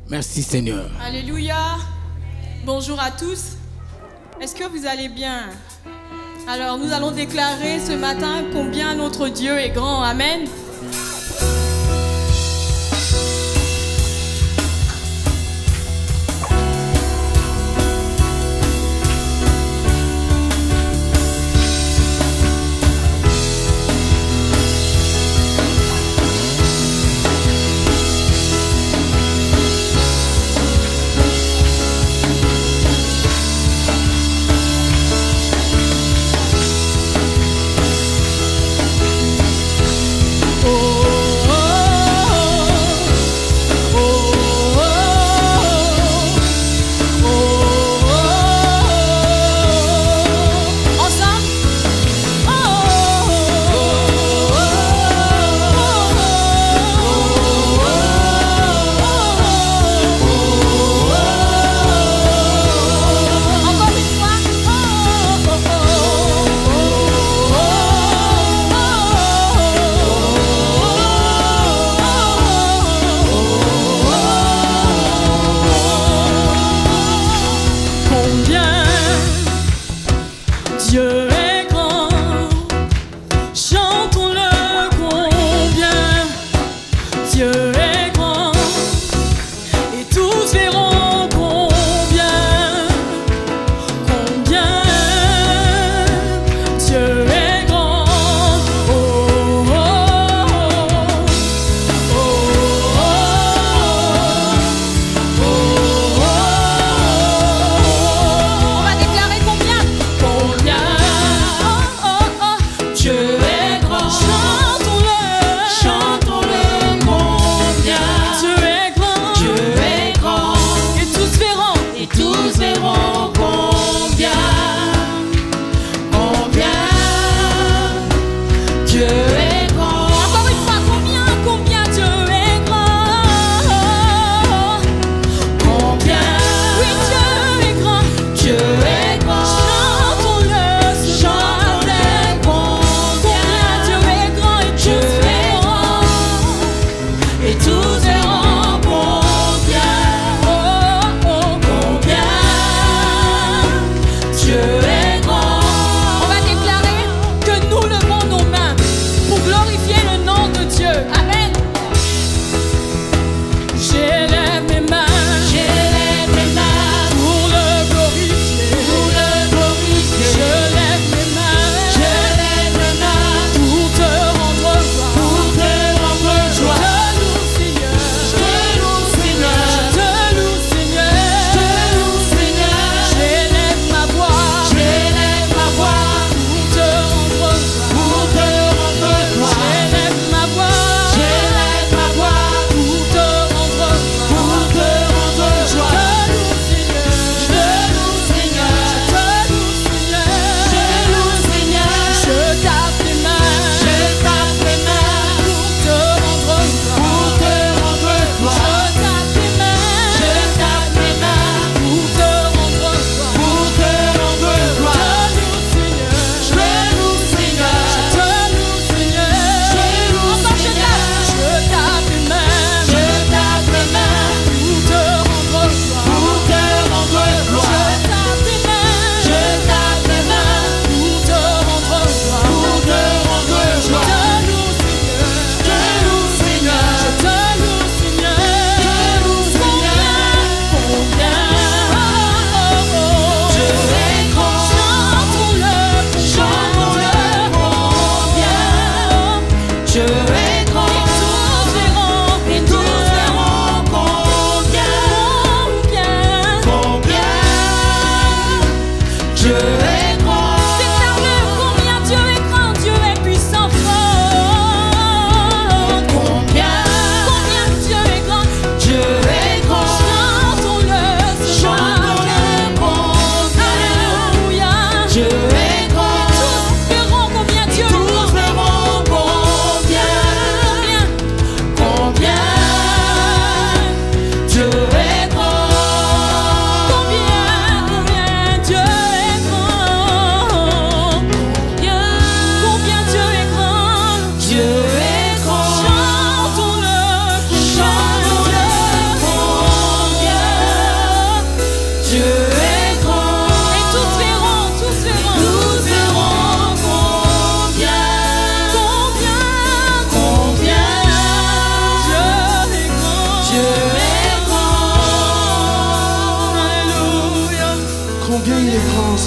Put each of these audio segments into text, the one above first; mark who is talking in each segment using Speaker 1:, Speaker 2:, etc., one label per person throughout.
Speaker 1: Merci Seigneur.
Speaker 2: Alléluia. Bonjour à tous. Est-ce que vous allez bien? Alors nous allons déclarer ce matin combien notre Dieu est grand. Amen.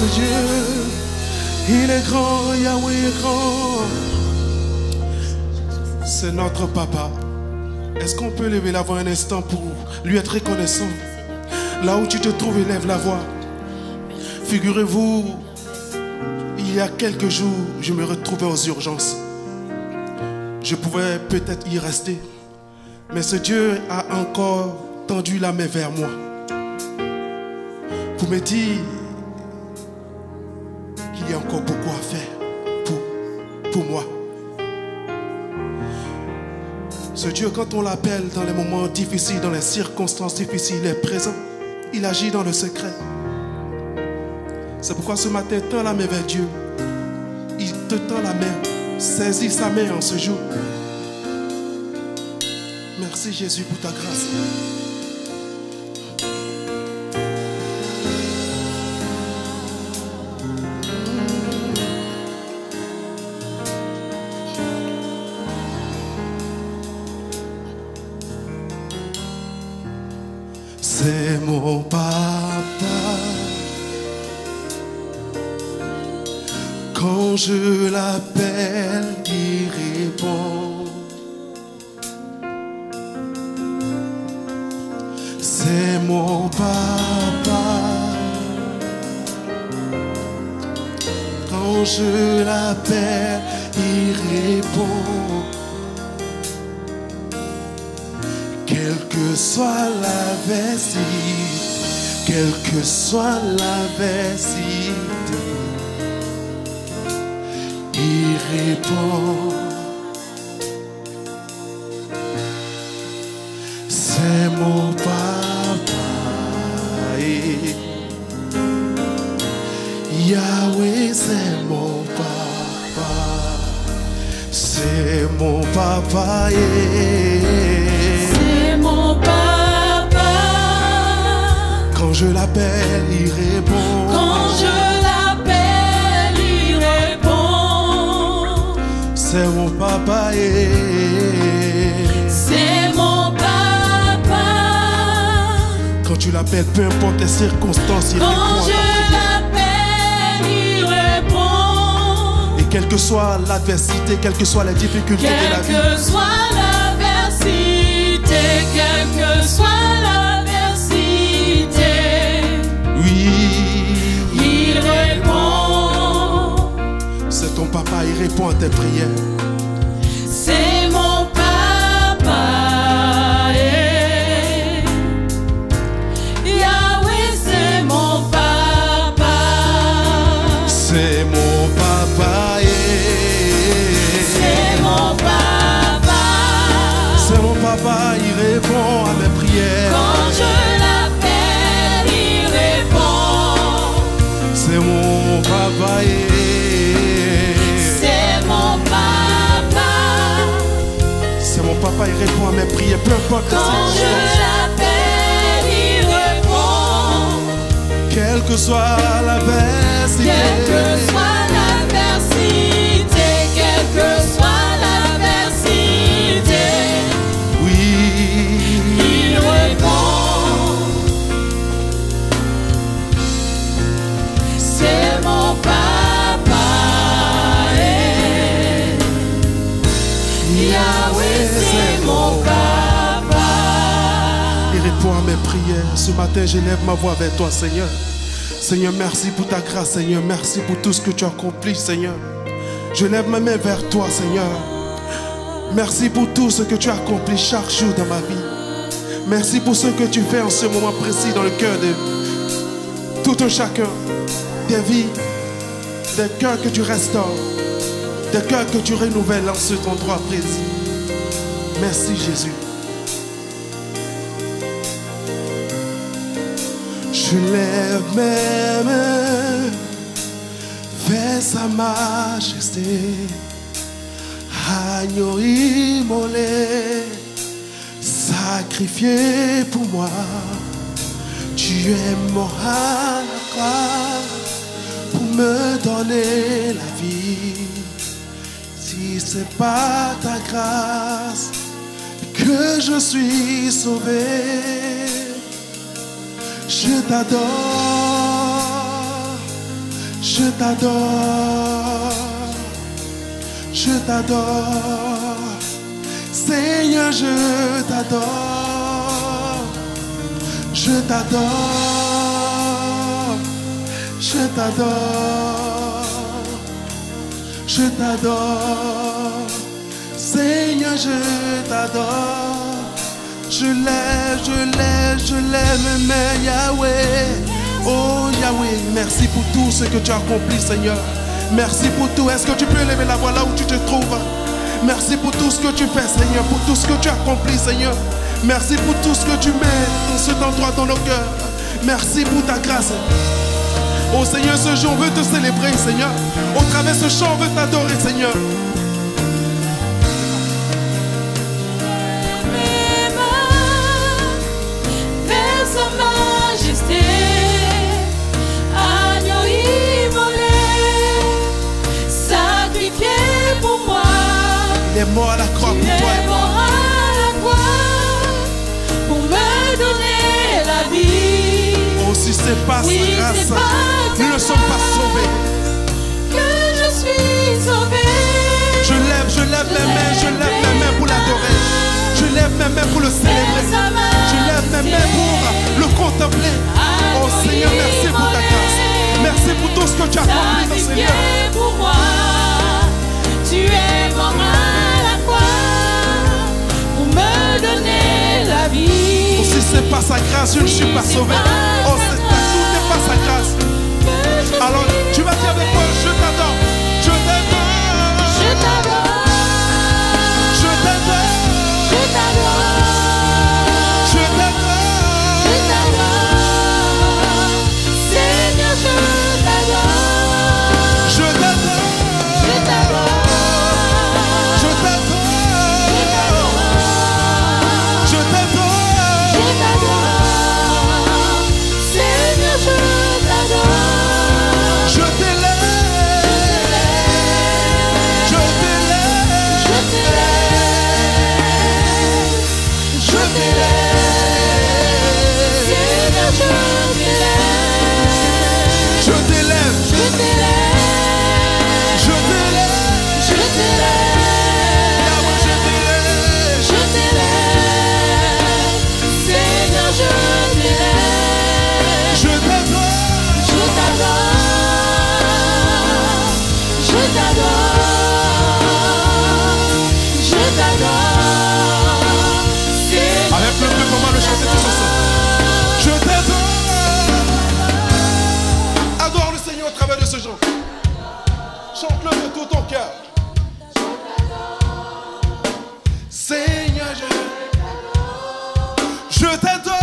Speaker 1: ce Dieu. Il est grand, Yahweh est grand. C'est notre papa. Est-ce qu'on peut lever la voix un instant pour lui être reconnaissant? Là où tu te trouves, élève la voix. Figurez-vous, il y a quelques jours, je me retrouvais aux urgences. Je pouvais peut-être y rester. Mais ce Dieu a encore tendu la main vers moi pour me dire qu'il y a encore beaucoup à faire pour moi. Ce Dieu, quand on l'appelle dans les moments difficiles, dans les circonstances difficiles, il est présent. Il agit dans le secret. C'est pourquoi ce matin, tends la main vers Dieu. Il te tend la main. Saisis sa main en ce jour. Merci Jésus pour ta grâce. C'est mon papa. Quand je l'appelle, il répond. C'est mon papa. Quand je l'appelle, il répond. Quelle que soit l'adversité, quelle que soit l'adversité, il répond. C'est mon papa. Yahweh, c'est mon papa. C'est mon papa.
Speaker 2: C'est mon papa.
Speaker 1: Quand je l'appelle, il répond.
Speaker 2: Quand je l'appelle, il répond.
Speaker 1: C'est mon papa.
Speaker 2: C'est mon papa.
Speaker 1: Quand tu l'appelles, peu importe les circonstances, il répond.
Speaker 2: Quand je l'appelle, il répond.
Speaker 1: Et quelle que soit l'adversité, quelles que soient les difficultés de la vie,
Speaker 2: quelle que soit l'adversité, quelle que soit l'adversité,
Speaker 1: oui,
Speaker 2: il répond.
Speaker 1: c'est ton papa, il répond à tes prières.
Speaker 2: C'est mon papa. Yahweh, c'est mon papa.
Speaker 1: C'est mon papa.
Speaker 2: C'est mon papa.
Speaker 1: C'est mon papa, il répond à mes prières.
Speaker 2: Quand je l'appelle, il répond.
Speaker 1: C'est mon papa.
Speaker 2: C'est mon papa.
Speaker 1: C'est mon papa, il répond à mes prières. Peu importe les
Speaker 2: Quand je
Speaker 1: circonstances.
Speaker 2: l'appelle, il répond.
Speaker 1: Quelle que soit l'adversité,
Speaker 2: Quelle que soit l'adversité, quelle que soit l'adversité,
Speaker 1: oui,
Speaker 2: il répond. C'est mon papa. Yahweh, c'est mon papa.
Speaker 1: il répond à mes prières. Ce matin, j'élève ma voix vers toi, Seigneur. Seigneur, merci pour ta grâce, Seigneur. Merci pour tout ce que tu as accompli, Seigneur. Je lève ma main vers toi, Seigneur. Merci pour tout ce que tu as accompli chaque jour dans ma vie. Merci pour ce que tu fais en ce moment précis dans le cœur de tout un chacun. Des vies, des cœurs que tu restaures, des cœurs que tu renouvelles en cet endroit précis. Merci, Jésus. Je lève mes mains vers sa majesté. Agneau immolé, sacrifié pour moi. Tu es mort à la croix pour me donner la vie. Si c'est pas ta grâce que je suis sauvé, je t'adore, Je t'adore, je t'adore, Seigneur, je t'adore, je t'adore, je t'adore, je t'adore, Seigneur, je t'adore, je l'aime, mais Yahweh. Oh Yahweh, merci pour tout ce que tu as accompli, Seigneur. Merci pour tout. Est-ce que tu peux lever la voix là où tu te trouves? Merci pour tout ce que tu fais, Seigneur, pour tout ce que tu as accompli, Seigneur. Merci pour tout ce que tu mets dans cet endroit dans nos cœurs. Merci pour ta grâce. Oh Seigneur, ce jour, on veut te célébrer, Seigneur. Au travers de ce chant, on veut t'adorer, Seigneur. Il est mort à la croix pour toi.
Speaker 2: Il est mort à la croix pour me donner la vie.
Speaker 1: Oh, si c'est pas sa grâce, nous ne sommes pas sauvés.
Speaker 2: Que je suis sauvé.
Speaker 1: Je lève mes mains pour l'adorer. Je lève mes mains pour le célébrer. Je lève mes mains pour le contempler. Oh Seigneur, merci pour ta grâce. Merci pour tout ce que tu as accompli, Seigneur.
Speaker 2: Pour moi, tu es mort à la croix pour me donner la vie.
Speaker 1: Oh, si c'est pas sa grâce, je ne suis pas sauvé. Oh, tout n'est pas sa grâce. Alors, tu vas dire avec moi, je t'adore. Je t'adore.
Speaker 2: Je t'adore.
Speaker 1: Je t'adore.
Speaker 2: Je t'adore.
Speaker 1: Je t'adore.
Speaker 2: Je t'adore. Seigneur, je t'adore.
Speaker 1: Je t'adore.
Speaker 2: Je t'adore.
Speaker 1: Je t'adore. Je t'adore.
Speaker 2: Je t'adore. Seigneur, je t'adore.
Speaker 1: Je t'élève. Je t'élève.
Speaker 2: Je t'élève. Je t'élève. Seigneur, je t'élève.
Speaker 1: Je t'élève.
Speaker 2: Je t'élève.
Speaker 1: Je t'élève.
Speaker 2: Je t'élève.
Speaker 1: Yahweh, je t'élève.
Speaker 2: Je t'élève. Seigneur, je t'élève.
Speaker 1: Je t'adore.
Speaker 2: Je t'adore. Je t'adore. Je t'adore. Seigneur,
Speaker 1: Avec le peuple, on va le chanter tous ensemble. Je t'adore. Adore le Seigneur au travers de ce chant. Chante-le de tout ton cœur. Seigneur, je t'adore.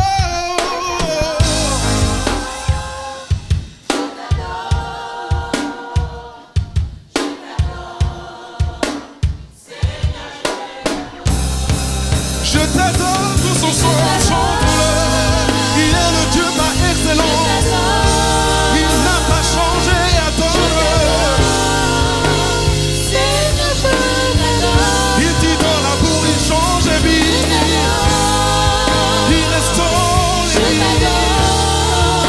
Speaker 1: Je t'adore, tout son son, chante-le. Il est le Dieu par excellence. Il n'a pas changé, adore-le.
Speaker 2: Seigneur, je t'adore.
Speaker 1: Il dit dans la boue, il change et vie. Il restaure
Speaker 2: Je
Speaker 1: les vies.
Speaker 2: t'adore.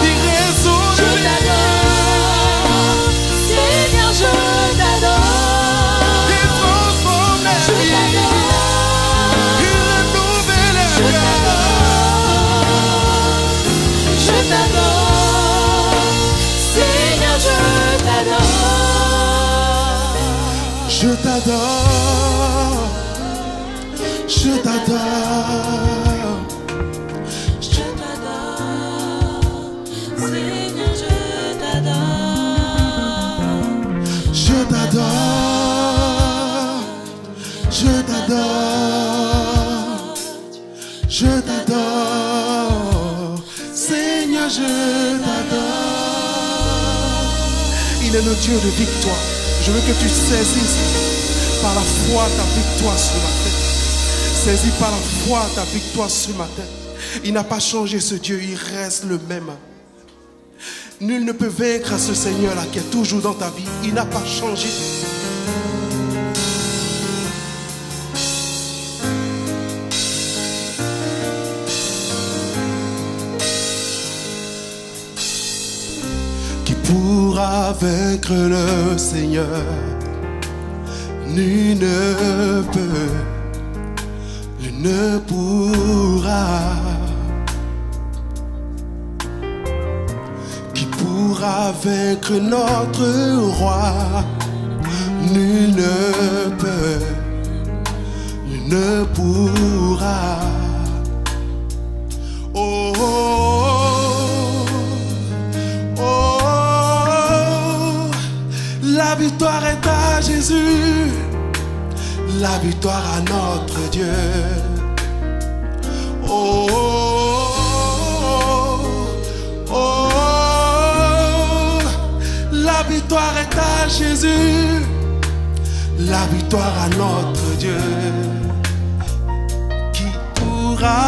Speaker 1: Il résout
Speaker 2: Je
Speaker 1: les vies.
Speaker 2: t'adore. Seigneur, je t'adore.
Speaker 1: Il transforme les
Speaker 2: Je
Speaker 1: vies.
Speaker 2: t'adore.
Speaker 1: Il renouvelle les
Speaker 2: Je
Speaker 1: cœurs.
Speaker 2: t'adore. Je t'adore. Seigneur, je t'adore.
Speaker 1: Je t'adore. Je t'adore.
Speaker 2: Je t'adore. Seigneur, je t'adore.
Speaker 1: Je t'adore. Je t'adore. Je t'adore. Seigneur, je t'adore. Il est le Dieu de victoire. Je veux que tu saisisses par la foi ta victoire sur ma tête. Saisis par la foi ta victoire sur ma tête. Il n'a pas changé ce Dieu, il reste le même. Nul ne peut vaincre ce Seigneur-là qui est toujours dans ta vie. Il n'a pas changé. Qui pourra pourra vaincre le Seigneur? Nul ne peut, nul ne pourra. Qui pourra vaincre notre roi? Nul ne peut, nul ne pourra. Oh, oh, oh, oh, la victoire est à Jésus, la victoire à notre Dieu. Oh, oh, oh, oh, la victoire est à Jésus, la victoire à notre Dieu. Qui pourra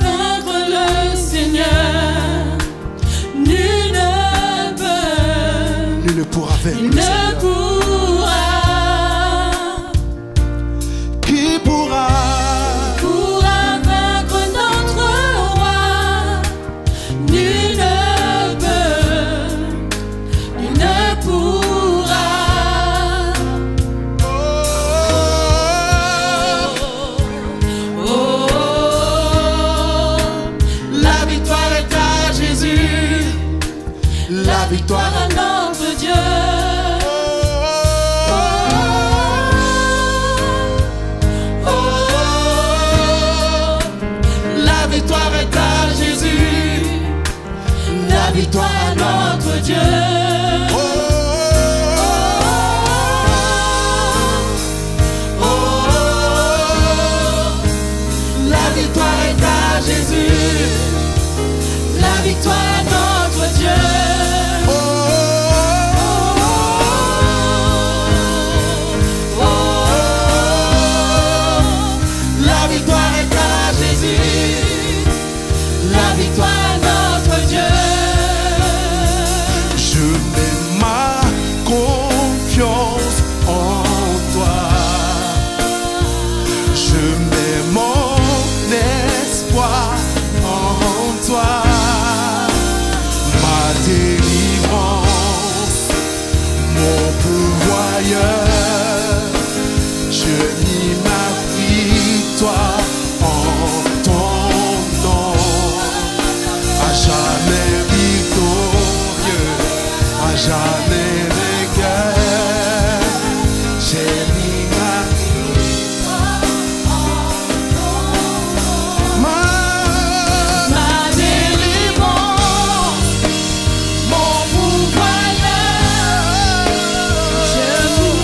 Speaker 2: vaincre le Seigneur? Nul ne peut,
Speaker 1: nul ne pourra vaincre
Speaker 2: nul
Speaker 1: le
Speaker 2: ne
Speaker 1: Seigneur.
Speaker 2: pourra.
Speaker 1: Qui pourra
Speaker 2: Vaincre notre roi? Nul ne peut, nul ne pourra. Oh, oh, oh, la victoire est à Jésus,
Speaker 1: la victoire
Speaker 2: à notre Dieu. La victoire est à Jésus, la victoire à notre Dieu.
Speaker 1: Oh,
Speaker 2: Oh, la victoire est à Jésus, la victoire à notre Dieu. La victoire est à Jésus, la victoire à notre Dieu.
Speaker 1: je mets ma confiance en toi. Je mets mon espoir en toi. Ma délivrance, mon pourvoyeur. Je nie ma victoire en ton nom. À jamais victorieux, à jamais vainqueur. J'ai mis ma
Speaker 2: Ma délivrance, mon pourvoyeur. Je vous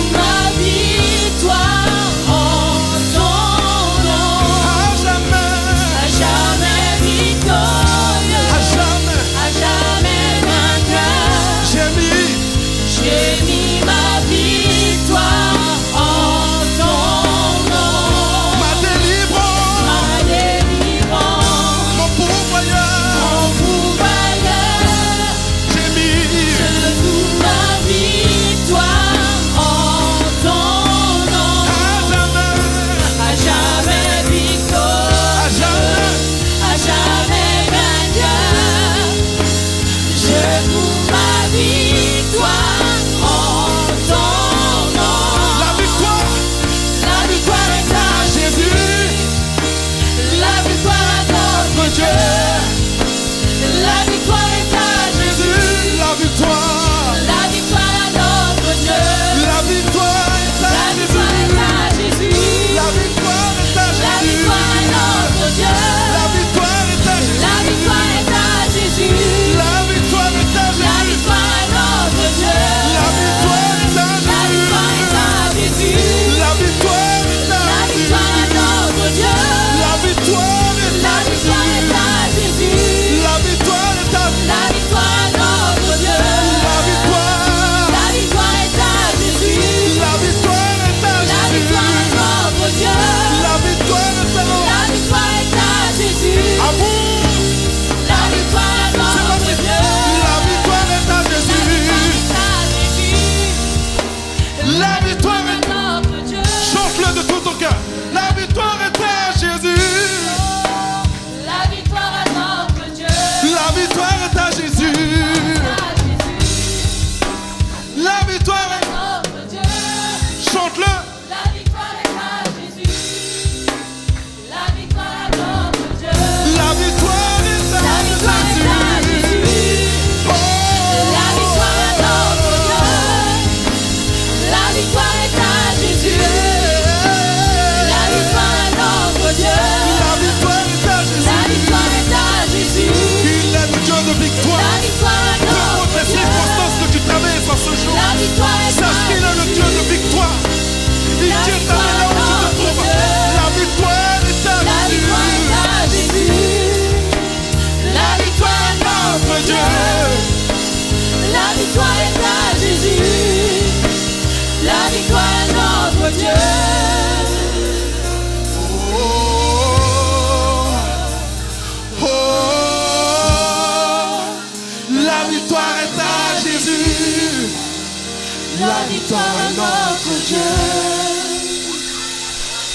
Speaker 1: victoire est notre Dieu.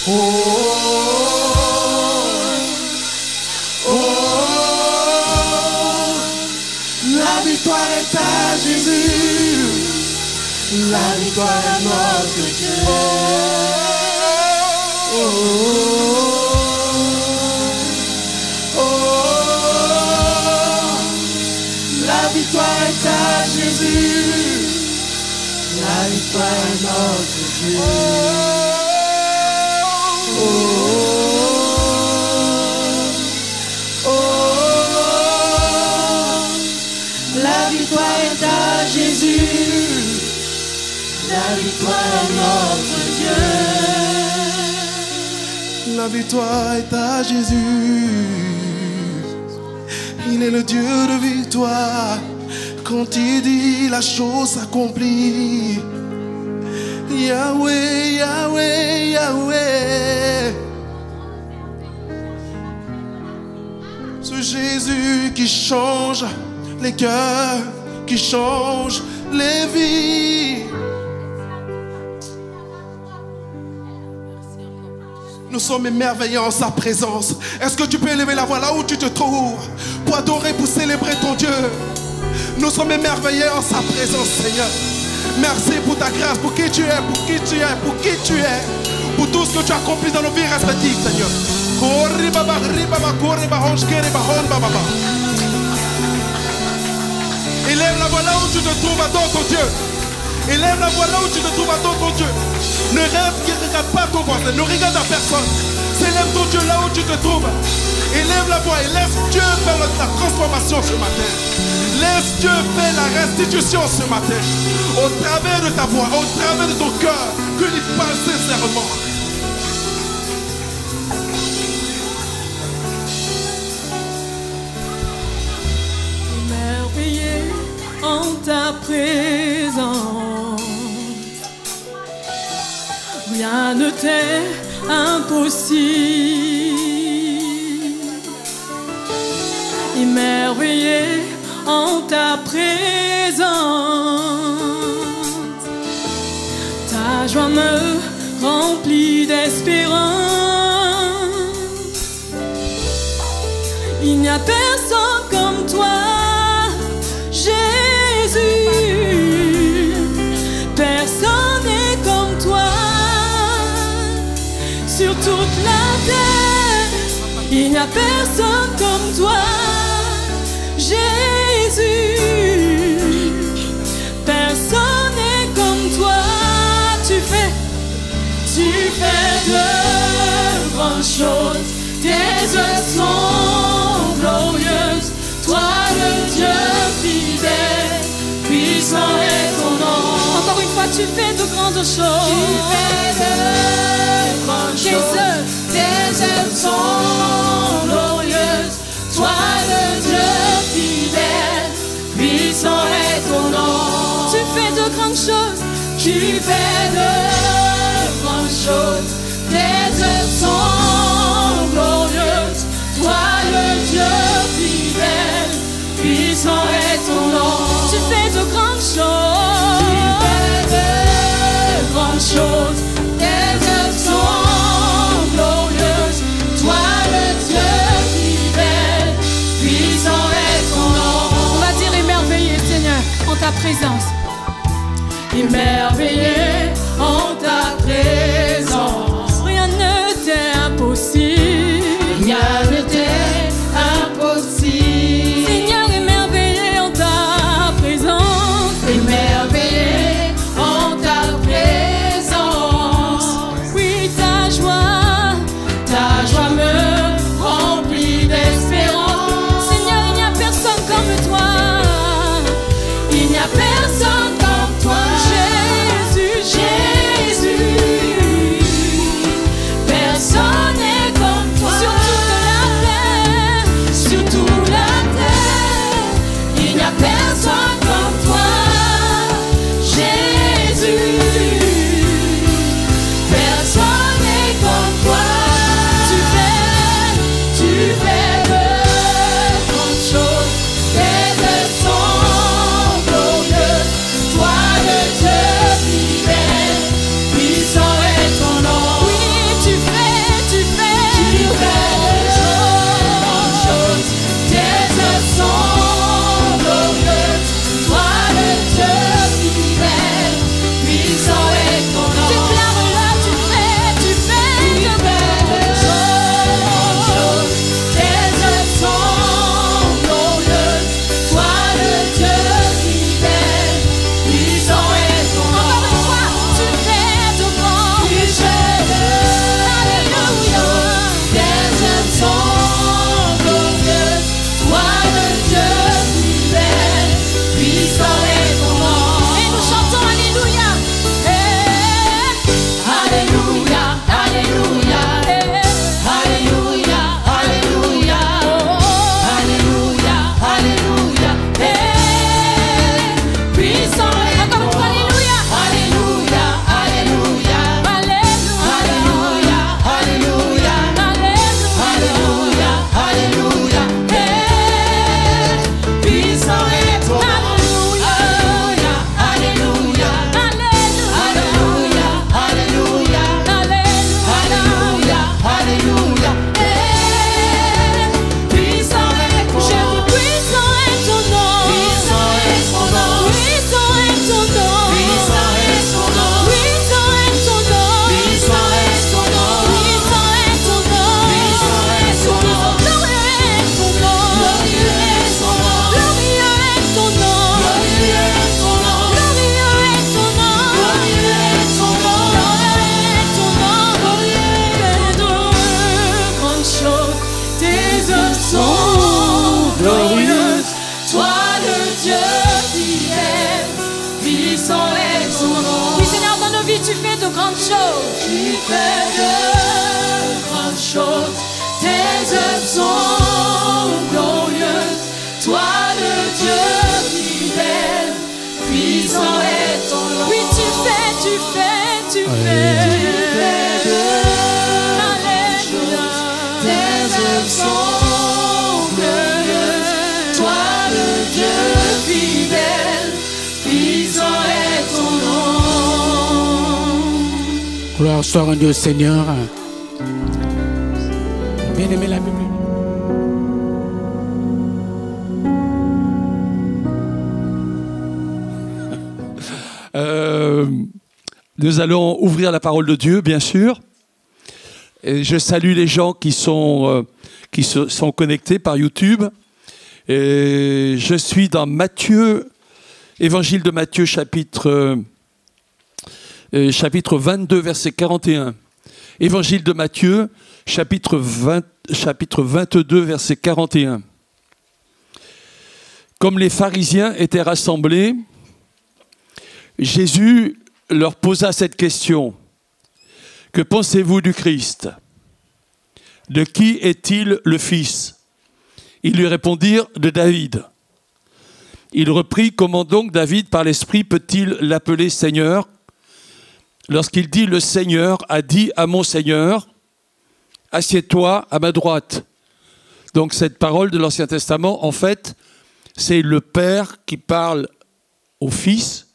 Speaker 1: Oh, oh, oh, la victoire est à Jésus. La victoire est notre Dieu. Oh, oh, oh, oh, la victoire est à Jésus. La victoire est notre Dieu. Oh, oh, oh, la victoire est à Jésus. La victoire est notre Dieu. La victoire est à Jésus. Il est le Dieu de victoire. Quand il dit, la chose s'accomplit. Yahweh, Yahweh, Yahweh. Ce Jésus qui change les cœurs, qui change les vies. Nous sommes émerveillés en sa présence. Est-ce que tu peux élever la voix là où tu te trouves pour adorer, pour célébrer ton Dieu? Nous sommes émerveillés en sa présence, Seigneur. Merci pour ta grâce, pour qui tu es, pour qui tu es, pour qui tu es, pour tout ce que tu as accompli dans nos vies respectives, Seigneur. Élève la voix là où tu te trouves, adore ton Dieu. Élève la voix là où tu te trouves, adore ton Dieu. Ne regarde pas ton voisin, ne regarde à personne. Célèbre ton Dieu là où tu te trouves. Élève la voix et laisse Dieu faire la transformation ce matin. Laisse Dieu faire la restitution ce matin. Au travers de ta voix, au travers de ton cœur, que lui parle sincèrement.
Speaker 2: Émerveillé en ta présence, rien ne t'est impossible. Émerveillé en ta présence, ta joie me remplit d'espérance. Il n'y a personne comme toi, Jésus. Personne n'est comme toi sur toute la terre. Il n'y a personne comme toi, Jésus. Personne n'est comme toi. Tu fais de grandes choses. Tes œuvres sont glorieuses. Toi le Dieu fidèle, puissant est ton nom. Encore une fois, tu fais de grandes choses. Tu fais de grandes choses. Tes œuvres sont glorieuses. Toi le Dieu fidèle, puissant est ton nom. Tu fais de grandes choses. Tu fais de grandes choses. Tes œuvres sont glorieuses. Toi le Dieu fidèle, puissant est ton nom. Tu fais de grandes choses. Tu fais de grandes choses. Tes œuvres sont glorieuses. Toi le Dieu fidèle, puissant est ton nom. On va dire émerveillé, Seigneur, en ta présence. Émerveillé en ta présence. Rien ne t'est impossible. Rien ne t'est impossible. Seigneur, émerveillé en ta présence. Émerveillé en ta présence. Oui, ta joie me remplit d'espérance. Seigneur, il n'y a personne comme toi. Il n'y a personne comme toi. Jésus, Jésus. de grandes choses. Tu fais de grandes choses. Tes œuvres sont glorieuses. Toi le Dieu fidèle, puissant est ton nom. Oui, tu fais de Alléluia. Tes œuvres sont glorieuses. Toi le Dieu fidèle, puissant est ton nom.
Speaker 3: Gloire soit rendue au Seigneur. Bien aimé la Bible.
Speaker 4: Nous allons ouvrir la parole de Dieu, bien sûr. Et je salue les gens qui sont connectés par YouTube. Et je suis dans Matthieu, Évangile de Matthieu, chapitre 22, verset 41. Évangile de Matthieu, chapitre 22, verset 41. Comme les pharisiens étaient rassemblés, Jésus leur posa cette question. Que pensez-vous du Christ? De qui est-il le fils? Ils lui répondirent, de David. Il reprit, comment donc David par l'Esprit peut-il l'appeler Seigneur? Lorsqu'il dit, le Seigneur a dit à mon Seigneur, assieds-toi à ma droite. Donc cette parole de l'Ancien Testament, en fait, c'est le Père qui parle au Fils,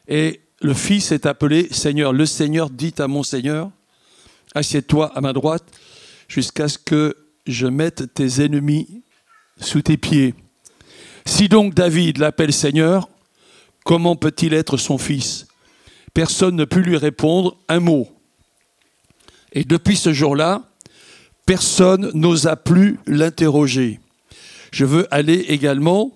Speaker 4: et le Fils est appelé Seigneur. Le Seigneur dit à mon Seigneur, assieds-toi à ma droite, jusqu'à ce que je mette tes ennemis sous tes pieds. Si donc David l'appelle Seigneur, comment peut-il être son fils? Personne ne put lui répondre un mot. Et depuis ce jour-là, personne n'osa plus l'interroger. Je veux aller également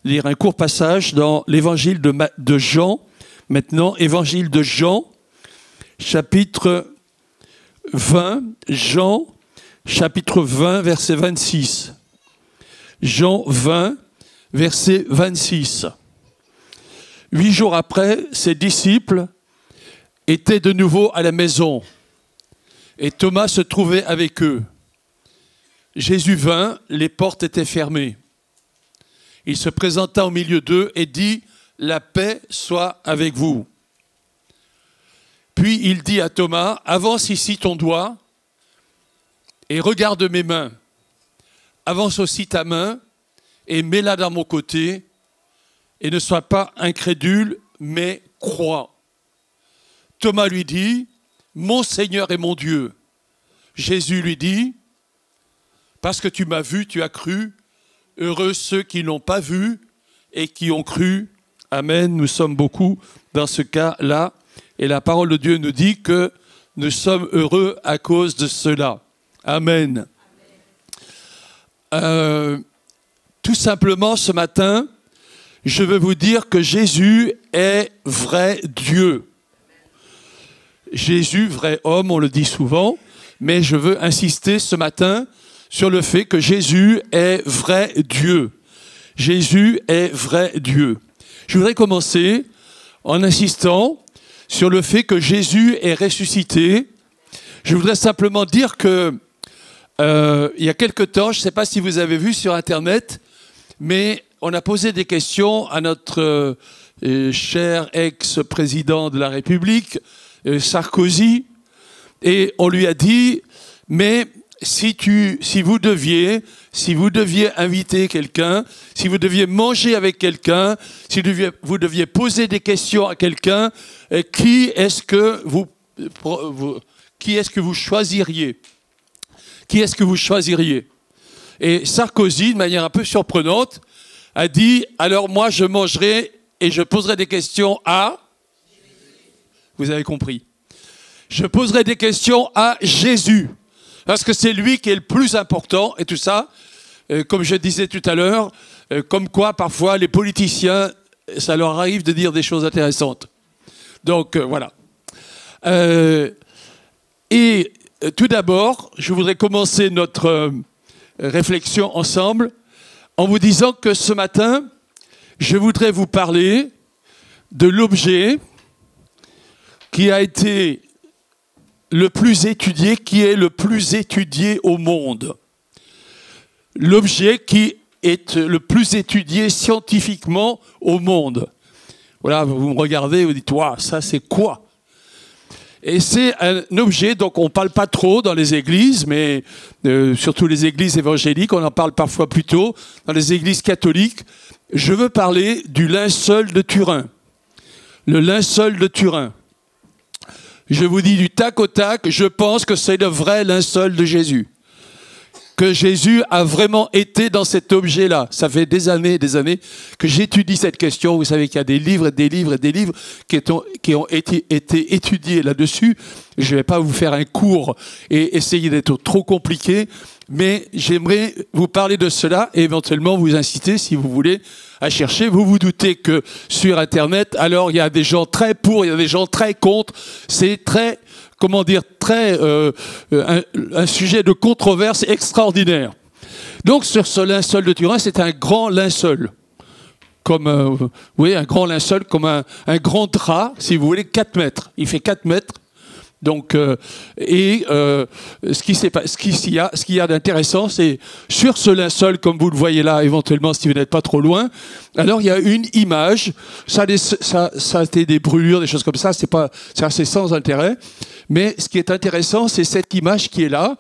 Speaker 4: lire un court passage dans l'évangile de Jean. Maintenant, évangile de Jean, chapitre 20, Jean, chapitre 20, verset 26. Jean 20, verset 26. 8 jours après, ses disciples étaient de nouveau à la maison et Thomas se trouvait avec eux. Jésus vint, les portes étaient fermées. Il se présenta au milieu d'eux et dit, la paix soit avec vous. Puis il dit à Thomas, avance ici ton doigt et regarde mes mains. Avance aussi ta main et mets-la dans mon côté et ne sois pas incrédule, mais crois. Thomas lui dit, mon Seigneur et mon Dieu. Jésus lui dit, parce que tu m'as vu, tu as cru. Heureux ceux qui n'ont pas vu et qui ont cru. Amen. Nous sommes beaucoup dans ce cas-là. Et la parole de Dieu nous dit que nous sommes heureux à cause de cela. Amen. Tout simplement, ce matin, je veux vous dire que Jésus est vrai Dieu. Jésus, vrai homme, on le dit souvent, mais je veux insister ce matin sur le fait que Jésus est vrai Dieu. Jésus est vrai Dieu. Je voudrais commencer en insistant sur le fait que Jésus est ressuscité. Je voudrais simplement dire que il y a quelque temps, je ne sais pas si vous avez vu sur Internet, mais on a posé des questions à notre cher ex-président de la République, Sarkozy, et on lui a dit, mais si vous deviez inviter quelqu'un, si vous deviez manger avec quelqu'un, si vous deviez poser des questions à quelqu'un, qui est-ce que vous choisiriez? Qui est-ce que vous choisiriez? Et Sarkozy, de manière un peu surprenante, a dit, alors moi je mangerai et je poserai des questions à... Vous avez compris. Je poserai des questions à Jésus. Parce que c'est lui qui est le plus important et tout ça. Comme je disais tout à l'heure, comme quoi parfois les politiciens, ça leur arrive de dire des choses intéressantes. Donc voilà. Et tout d'abord, je voudrais commencer notre réflexion ensemble en vous disant que ce matin, je voudrais vous parler de l'objet qui a été le plus étudié, qui est le plus étudié au monde. L'objet qui est le plus étudié scientifiquement au monde. Voilà, vous me regardez, vous dites, waouh, ça c'est quoi? Et c'est un objet, donc on ne parle pas trop dans les églises, mais surtout les églises évangéliques, on en parle parfois plus tôt. Dans les églises catholiques, je veux parler du linceul de Turin. Le linceul de Turin. Je vous dis du tac au tac, je pense que c'est le vrai linceul de Jésus. Que Jésus a vraiment été dans cet objet-là. Ça fait des années que j'étudie cette question. Vous savez qu'il y a des livres et des livres et des livres qui ont été étudiés là-dessus. Je ne vais pas vous faire un cours et essayer d'être trop compliqué, mais j'aimerais vous parler de cela et éventuellement vous inciter, si vous voulez, à chercher. Vous vous doutez que sur Internet, alors il y a des gens très pour, il y a des gens très contre. C'est très... comment dire, un sujet de controverse extraordinaire. Donc sur ce linceul de Turin, c'est un grand linceul. Comme, oui, un grand linceul, comme un grand drap, si vous voulez, 4 mètres. Il fait 4 mètres. Donc, ce qu'il y a d'intéressant, c'est sur ce linceul, comme vous le voyez là, éventuellement, si vous n'êtes pas trop loin, alors il y a une image, ça a été des brûlures, des choses comme ça, c'est assez sans intérêt, mais ce qui est intéressant, c'est cette image qui est là,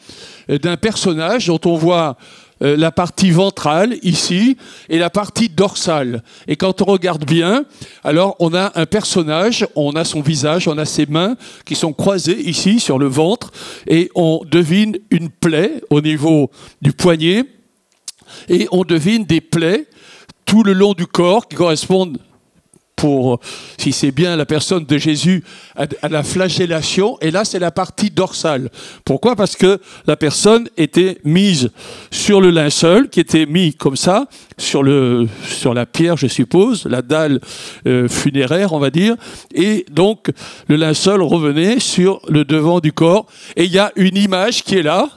Speaker 4: d'un personnage dont on voit la partie ventrale, ici, et la partie dorsale. Et quand on regarde bien, alors on a un personnage, on a son visage, on a ses mains qui sont croisées ici, sur le ventre, et on devine une plaie au niveau du poignet, et on devine des plaies tout le long du corps qui correspondent, pour, si c'est bien la personne de Jésus, à la flagellation. Et là, c'est la partie dorsale. Pourquoi? Parce que la personne était mise sur le linceul, qui était mis comme ça, sur la pierre, je suppose, la dalle funéraire, on va dire. Et donc, le linceul revenait sur le devant du corps. Et il y a une image qui est là.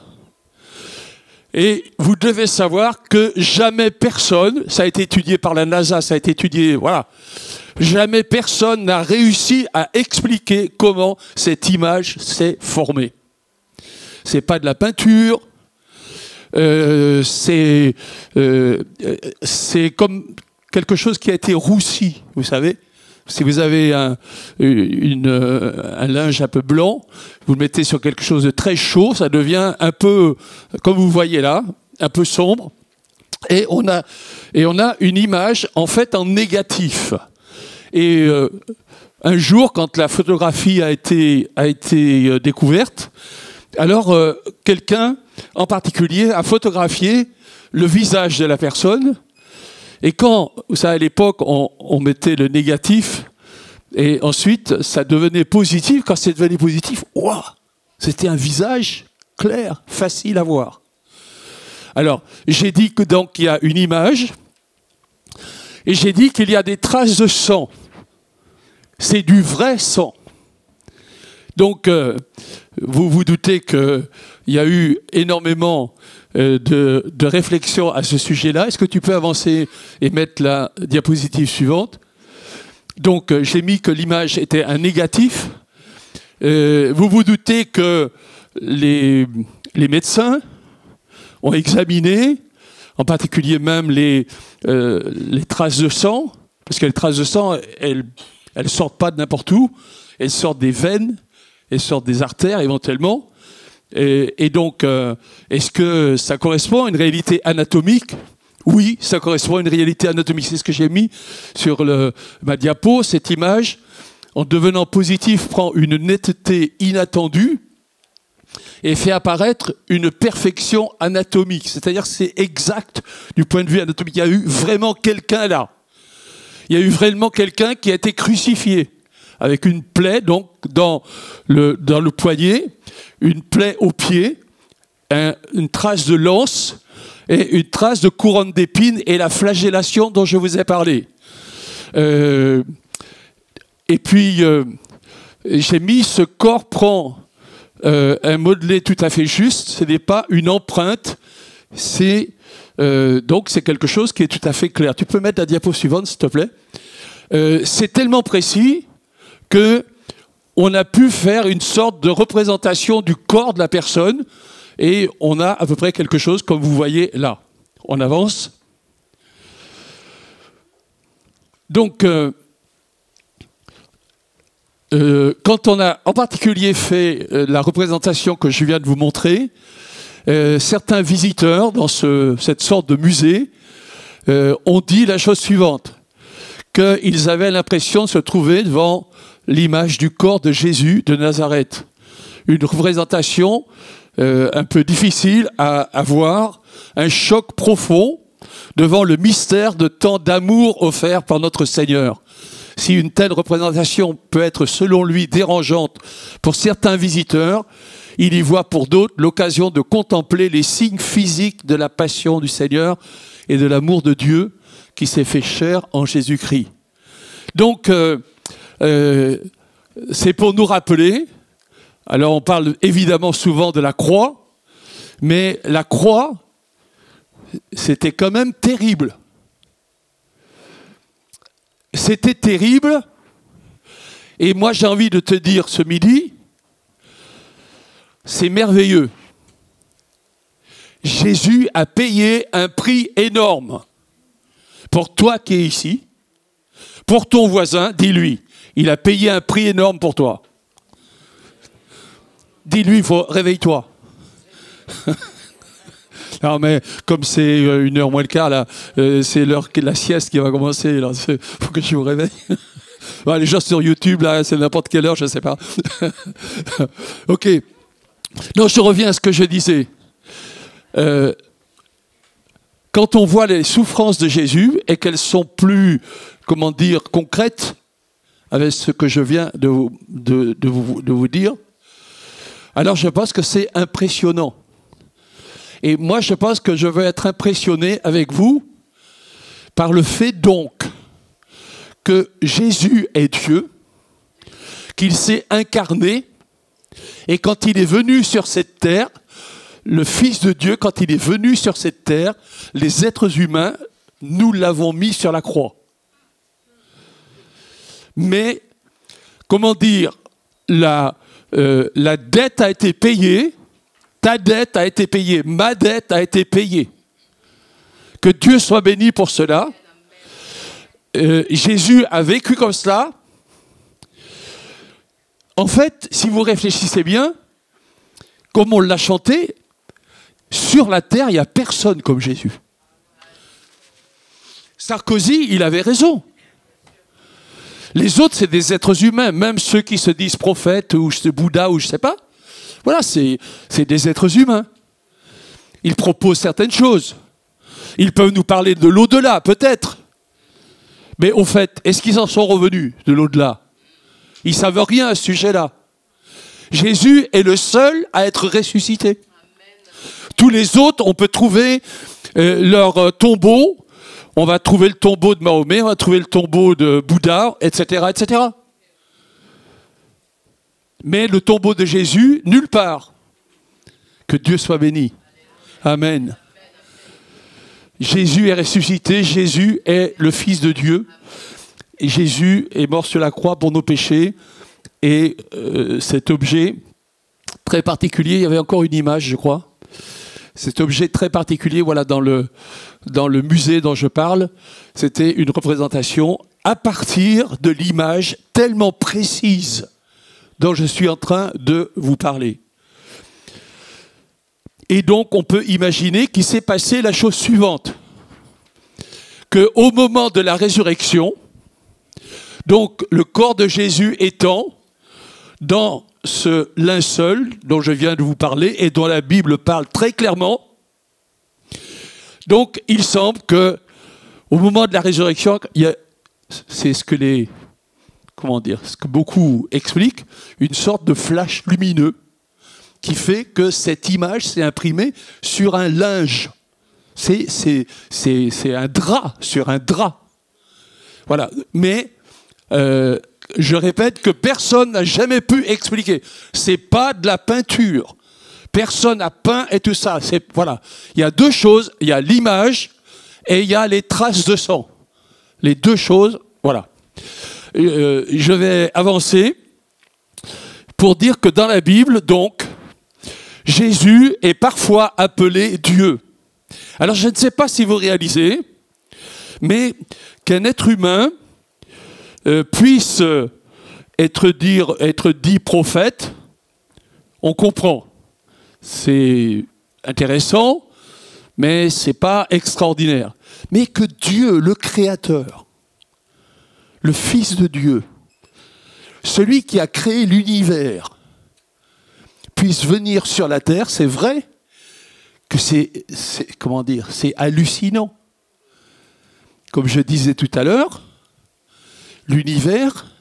Speaker 4: Et vous devez savoir que jamais personne, ça a été étudié par la NASA, ça a été étudié, voilà, jamais personne n'a réussi à expliquer comment cette image s'est formée. C'est pas de la peinture, c'est comme quelque chose qui a été roussi, vous savez. Si vous avez un linge un peu blanc, vous le mettez sur quelque chose de très chaud, ça devient un peu, comme vous voyez là, un peu sombre. Et on a une image, en fait, en négatif. Et un jour, quand la photographie a été découverte, alors quelqu'un, en particulier, a photographié le visage de la personne. Et quand, ça à l'époque, on mettait le négatif, et ensuite, ça devenait positif. Quand c'est devenu positif, waouh, c'était un visage clair, facile à voir. Alors, j'ai dit que donc il y a une image, et j'ai dit qu'il y a des traces de sang. C'est du vrai sang. Donc, vous vous doutez qu'il y a eu énormément de réflexion à ce sujet-là. Est-ce que tu peux avancer et mettre la diapositive suivante? Donc, j'ai mis que l'image était un négatif. Vous vous doutez que les médecins ont examiné, en particulier même les traces de sang, parce que les traces de sang, elles sortent pas de n'importe où, elles sortent des veines, elles sortent des artères éventuellement. Et donc, est-ce que ça correspond à une réalité anatomique? Oui, ça correspond à une réalité anatomique. C'est ce que j'ai mis sur ma diapo. Cette image, en devenant positif, prend une netteté inattendue et fait apparaître une perfection anatomique. C'est-à-dire que c'est exact du point de vue anatomique. Il y a eu vraiment quelqu'un là. Il y a eu vraiment quelqu'un qui a été crucifié, avec une plaie donc dans le poignet, une plaie au pied, une trace de lance et une trace de couronne d'épines et la flagellation dont je vous ai parlé. Et puis, j'ai mis ce corps prend un modelé tout à fait juste, ce n'est pas une empreinte, donc c'est quelque chose qui est tout à fait clair. Tu peux mettre la diapo suivante, s'il te plaît. C'est tellement précis que on a pu faire une sorte de représentation du corps de la personne et on a à peu près quelque chose comme vous voyez là. On avance. Donc, quand on a en particulier fait la représentation que je viens de vous montrer, certains visiteurs dans cette sorte de musée ont dit la chose suivante, qu'ils avaient l'impression de se trouver devant l'image du corps de Jésus de Nazareth. Une représentation un peu difficile à voir, un choc profond devant le mystère de tant d'amour offert par notre Seigneur. Si une telle représentation peut être, selon lui, dérangeante pour certains visiteurs, il y voit pour d'autres l'occasion de contempler les signes physiques de la passion du Seigneur et de l'amour de Dieu qui s'est fait chair en Jésus-Christ. Donc, c'est pour nous rappeler, alors on parle évidemment souvent de la croix, mais la croix, c'était quand même terrible. C'était terrible, et moi j'ai envie de te dire ce midi, c'est merveilleux. Jésus a payé un prix énorme pour toi qui es ici, pour ton voisin, dis-lui, il a payé un prix énorme pour toi. Dis-lui, réveille-toi. Non mais comme c'est 1h moins le quart, là, c'est l'heure de la sieste qui va commencer. Il faut que je vous réveille. Bon, les gens sur YouTube, là, c'est n'importe quelle heure, je ne sais pas. Ok. Non, je reviens à ce que je disais. Quand on voit les souffrances de Jésus et qu'elles sont plus, comment dire, concrètes, avec ce que je viens de vous dire, alors je pense que c'est impressionnant. Et moi, je pense que je veux être impressionné avec vous par le fait donc que Jésus est Dieu, qu'il s'est incarné, et quand il est venu sur cette terre, le Fils de Dieu, quand il est venu sur cette terre, les êtres humains, nous l'avons mis sur la croix. Mais, comment dire, la dette a été payée, ta dette a été payée, ma dette a été payée. Que Dieu soit béni pour cela. Jésus a vécu comme cela. En fait, si vous réfléchissez bien, comme on l'a chanté, sur la terre, il n'y a personne comme Jésus. Sarkozy, il avait raison. Les autres, c'est des êtres humains, même ceux qui se disent prophètes ou Bouddha ou je ne sais pas. Voilà, c'est des êtres humains. Ils proposent certaines choses. Ils peuvent nous parler de l'au-delà, peut-être. Mais au fait, est-ce qu'ils en sont revenus de l'au-delà? Ils ne savent rien à ce sujet-là. Jésus est le seul à être ressuscité. Amen. Tous les autres, on peut trouver leur tombeau. On va trouver le tombeau de Mahomet, on va trouver le tombeau de Bouddha, etc., etc. Mais le tombeau de Jésus, nulle part. Que Dieu soit béni. Amen. Jésus est ressuscité, Jésus est le Fils de Dieu. Et Jésus est mort sur la croix pour nos péchés. Et cet objet très particulier, il y avait encore une image, je crois. Cet objet très particulier, voilà, dans le musée dont je parle, c'était une représentation à partir de l'image tellement précise dont je suis en train de vous parler. Et donc, on peut imaginer qu'il s'est passé la chose suivante. Qu'au moment de la résurrection, donc le corps de Jésus étant dans ce linceul dont je viens de vous parler et dont la Bible parle très clairement, donc il semble que au moment de la résurrection, c'est ce que ce que beaucoup expliquent, une sorte de flash lumineux qui fait que cette image s'est imprimée sur un linge. C'est un drap, sur un drap. Voilà. Mais je répète que personne n'a jamais pu expliquer. C'est pas de la peinture. Personne n'a peint et tout ça. Voilà. Il y a deux choses. Il y a l'image et il y a les traces de sang. Les deux choses, voilà. Je vais avancer. pour dire que dans la Bible, donc, Jésus est parfois appelé Dieu. Alors je ne sais pas si vous réalisez, mais qu'un être humain puisse être dit prophète, on comprend. C'est intéressant, mais ce n'est pas extraordinaire. Mais que Dieu, le Créateur, le Fils de Dieu, celui qui a créé l'univers, puisse venir sur la terre, c'est vrai que c'est hallucinant. Comme je disais tout à l'heure, l'univers,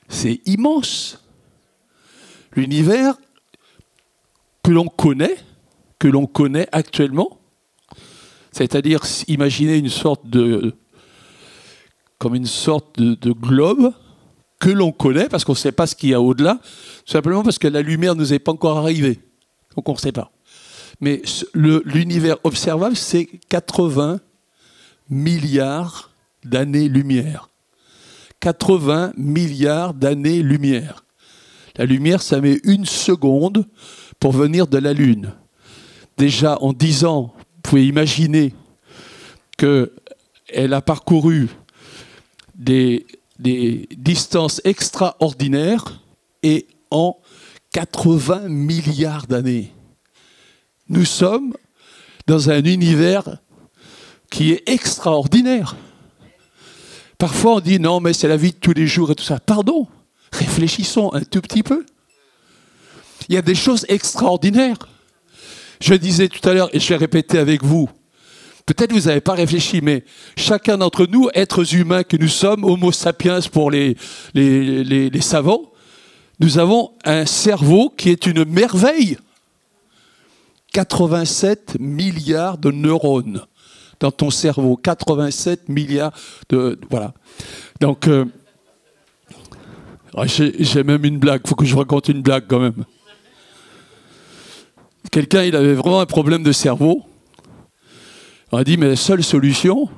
Speaker 4: c'est immense. L'univers que l'on connaît actuellement, c'est-à-dire imaginez une sorte de globe que l'on connaît, parce qu'on ne sait pas ce qu'il y a au-delà, simplement parce que la lumière ne nous est pas encore arrivée. Donc on ne sait pas. Mais l'univers observable, c'est 80 milliards d'années-lumière. 80 milliards d'années-lumière. La lumière, ça met 1 seconde pour venir de la Lune. Déjà, en 10 ans, vous pouvez imaginer qu'elle a parcouru des distances extraordinaires et en 80 milliards d'années. Nous sommes dans un univers qui est extraordinaire. Parfois on dit non mais c'est la vie de tous les jours et tout ça. Pardon, réfléchissons un tout petit peu. Il y a des choses extraordinaires. Je disais tout à l'heure et je vais répéter avec vous. Peut-être que vous n'avez pas réfléchi, mais chacun d'entre nous, êtres humains que nous sommes, Homo sapiens pour les savants, nous avons un cerveau qui est une merveille. 87 milliards de neurones dans ton cerveau. 87 milliards de... Voilà. Donc, j'ai même une blague. Il faut que je raconte une blague quand même. Quelqu'un, il avait vraiment un problème de cerveau. On a dit, mais la seule solution,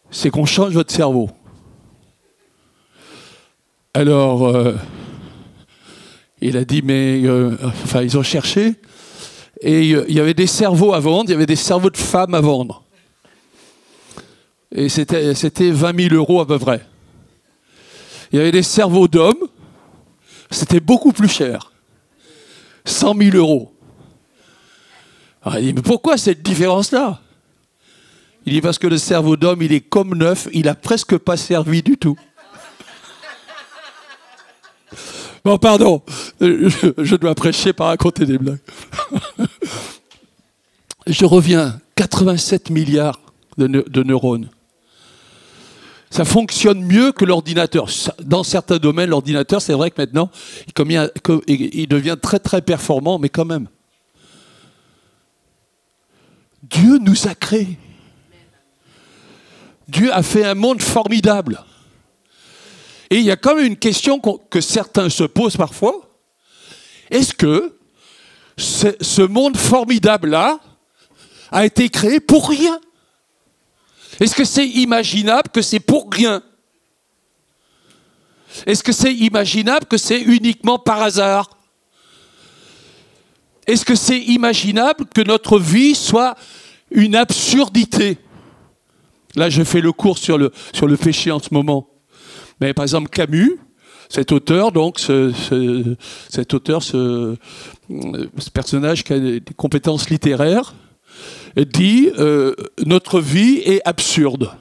Speaker 4: c'est qu'on change votre cerveau. Alors, il a dit, mais... enfin, ils ont cherché, et il y avait des cerveaux à vendre, il y avait des cerveaux de femmes à vendre. Et c'était 20 000 € à peu près. Il y avait des cerveaux d'hommes, c'était beaucoup plus cher. 100 000 €. Alors, il dit, mais pourquoi cette différence-là? Il dit, parce que le cerveau d'homme, il est comme neuf, il n'a presque pas servi du tout. Bon, pardon, je dois prêcher par raconter des blagues. Je reviens, 87 milliards de neurones. Ça fonctionne mieux que l'ordinateur. Dans certains domaines, l'ordinateur, c'est vrai que maintenant, il devient très très performant, mais quand même. Dieu nous a créés. Dieu a fait un monde formidable. Et il y a quand même une question que certains se posent parfois. Est-ce que ce monde formidable-là a été créé pour rien? Est-ce que c'est imaginable que c'est pour rien? Est-ce que c'est imaginable que c'est uniquement par hasard? Est-ce que c'est imaginable que notre vie soit une absurdité? Là, je fais le cours sur le péché en ce moment. Mais par exemple, Camus, cet auteur, donc, ce personnage qui a des compétences littéraires, dit notre vie est absurde.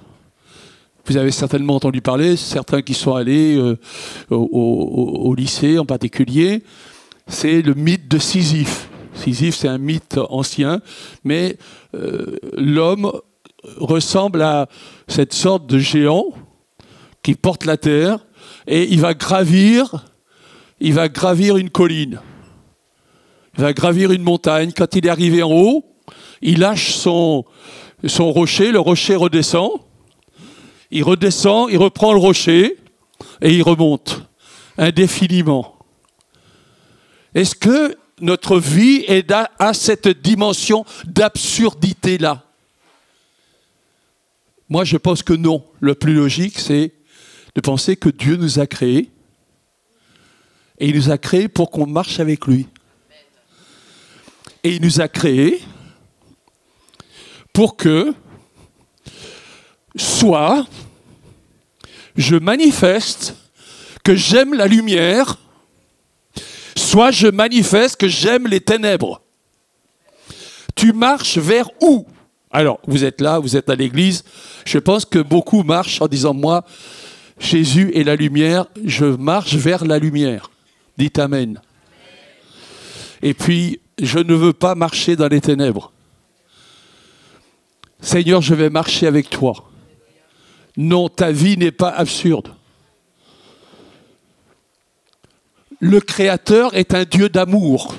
Speaker 4: Vous avez certainement entendu parler, certains qui sont allés au lycée en particulier, c'est le mythe de Sisyphe. Sisyphe, c'est un mythe ancien, mais l'homme ressemble à cette sorte de géant qui porte la terre et il va gravir une colline. Il va gravir une montagne. Quand il est arrivé en haut, il lâche son rocher, le rocher redescend. Il redescend, il reprend le rocher et il remonte indéfiniment. Est-ce que notre vie a cette dimension d'absurdité-là? Moi, je pense que non. Le plus logique, c'est de penser que Dieu nous a créés Et il nous a créés pour qu'on marche avec lui. Et il nous a créés pour que soit je manifeste que j'aime la lumière, soit je manifeste que j'aime les ténèbres. Tu marches vers où? Alors, vous êtes là, vous êtes à l'église. Je pense que beaucoup marchent en disant, moi, Jésus est la lumière, je marche vers la lumière. Dites Amen. Et puis, je ne veux pas marcher dans les ténèbres. Seigneur, je vais marcher avec toi. Non, ta vie n'est pas absurde. Le Créateur est un Dieu d'amour.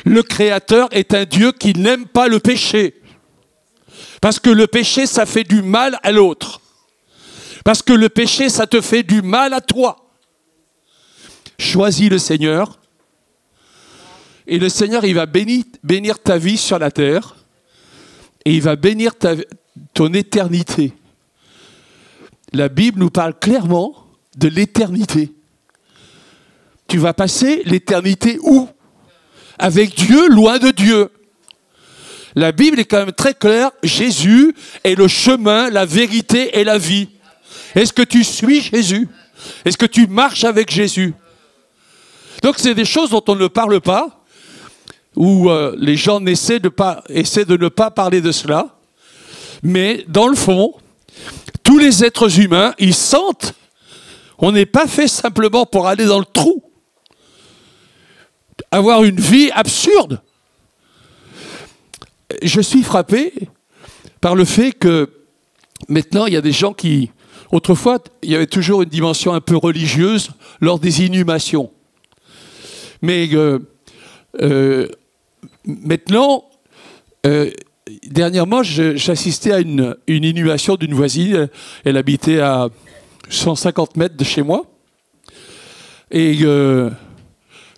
Speaker 4: Le Créateur est un Dieu qui n'aime pas le péché. Parce que le péché, ça fait du mal à l'autre. Parce que le péché, ça te fait du mal à toi. Choisis le Seigneur. Et le Seigneur, il va bénir ta vie sur la terre. Et il va bénir ton éternité. La Bible nous parle clairement de l'éternité. Tu vas passer l'éternité où? Avec Dieu, loin de Dieu. La Bible est quand même très claire. Jésus est le chemin, la vérité et la vie. Est-ce que tu suis Jésus? Est-ce que tu marches avec Jésus? Donc c'est des choses dont on ne parle pas, où les gens essaient de ne pas parler de cela. Mais dans le fond, tous les êtres humains, ils sentent, on n'est pas fait simplement pour aller dans le trou. Avoir une vie absurde. Je suis frappé par le fait que maintenant, il y a des gens qui... Autrefois, il y avait toujours une dimension un peu religieuse lors des inhumations. Mais maintenant, dernièrement, j'assistais à une inhumation d'une voisine. Elle habitait à 150 mètres de chez moi. Et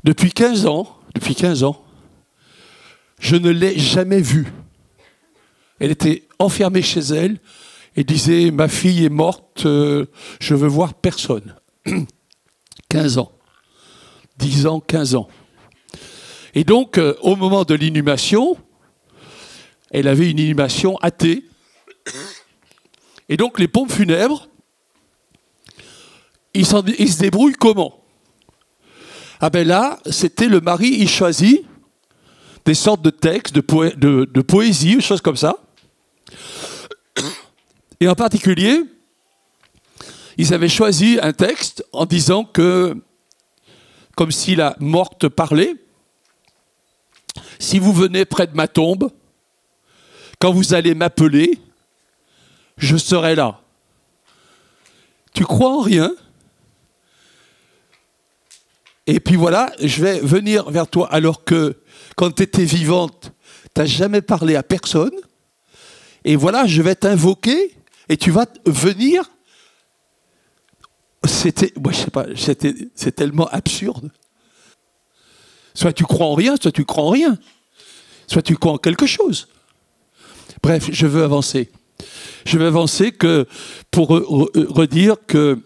Speaker 4: depuis 15 ans, je ne l'ai jamais vue. Elle était enfermée chez elle et disait « Ma fille est morte, je veux voir personne. » 15 ans. 10 ans, 15 ans. Et donc, au moment de l'inhumation, elle avait une inhumation athée. Et donc, les pompes funèbres, ils se débrouillent comment? Ah ben là, c'était le mari, il choisit des sortes de textes, de poésie, des choses comme ça. Et en particulier, ils avaient choisi un texte en disant que, comme si la morte parlait, si vous venez près de ma tombe, quand vous allez m'appeler, je serai là. Tu crois en rien? Et puis voilà, je vais venir vers toi alors que quand tu étais vivante, tu n'as jamais parlé à personne. Et voilà, je vais t'invoquer et tu vas venir. Moi, je sais pas, c'est tellement absurde. Soit tu crois en rien, soit tu crois en rien. Soit tu crois en quelque chose. Bref, je veux avancer. Je veux avancer pour redire que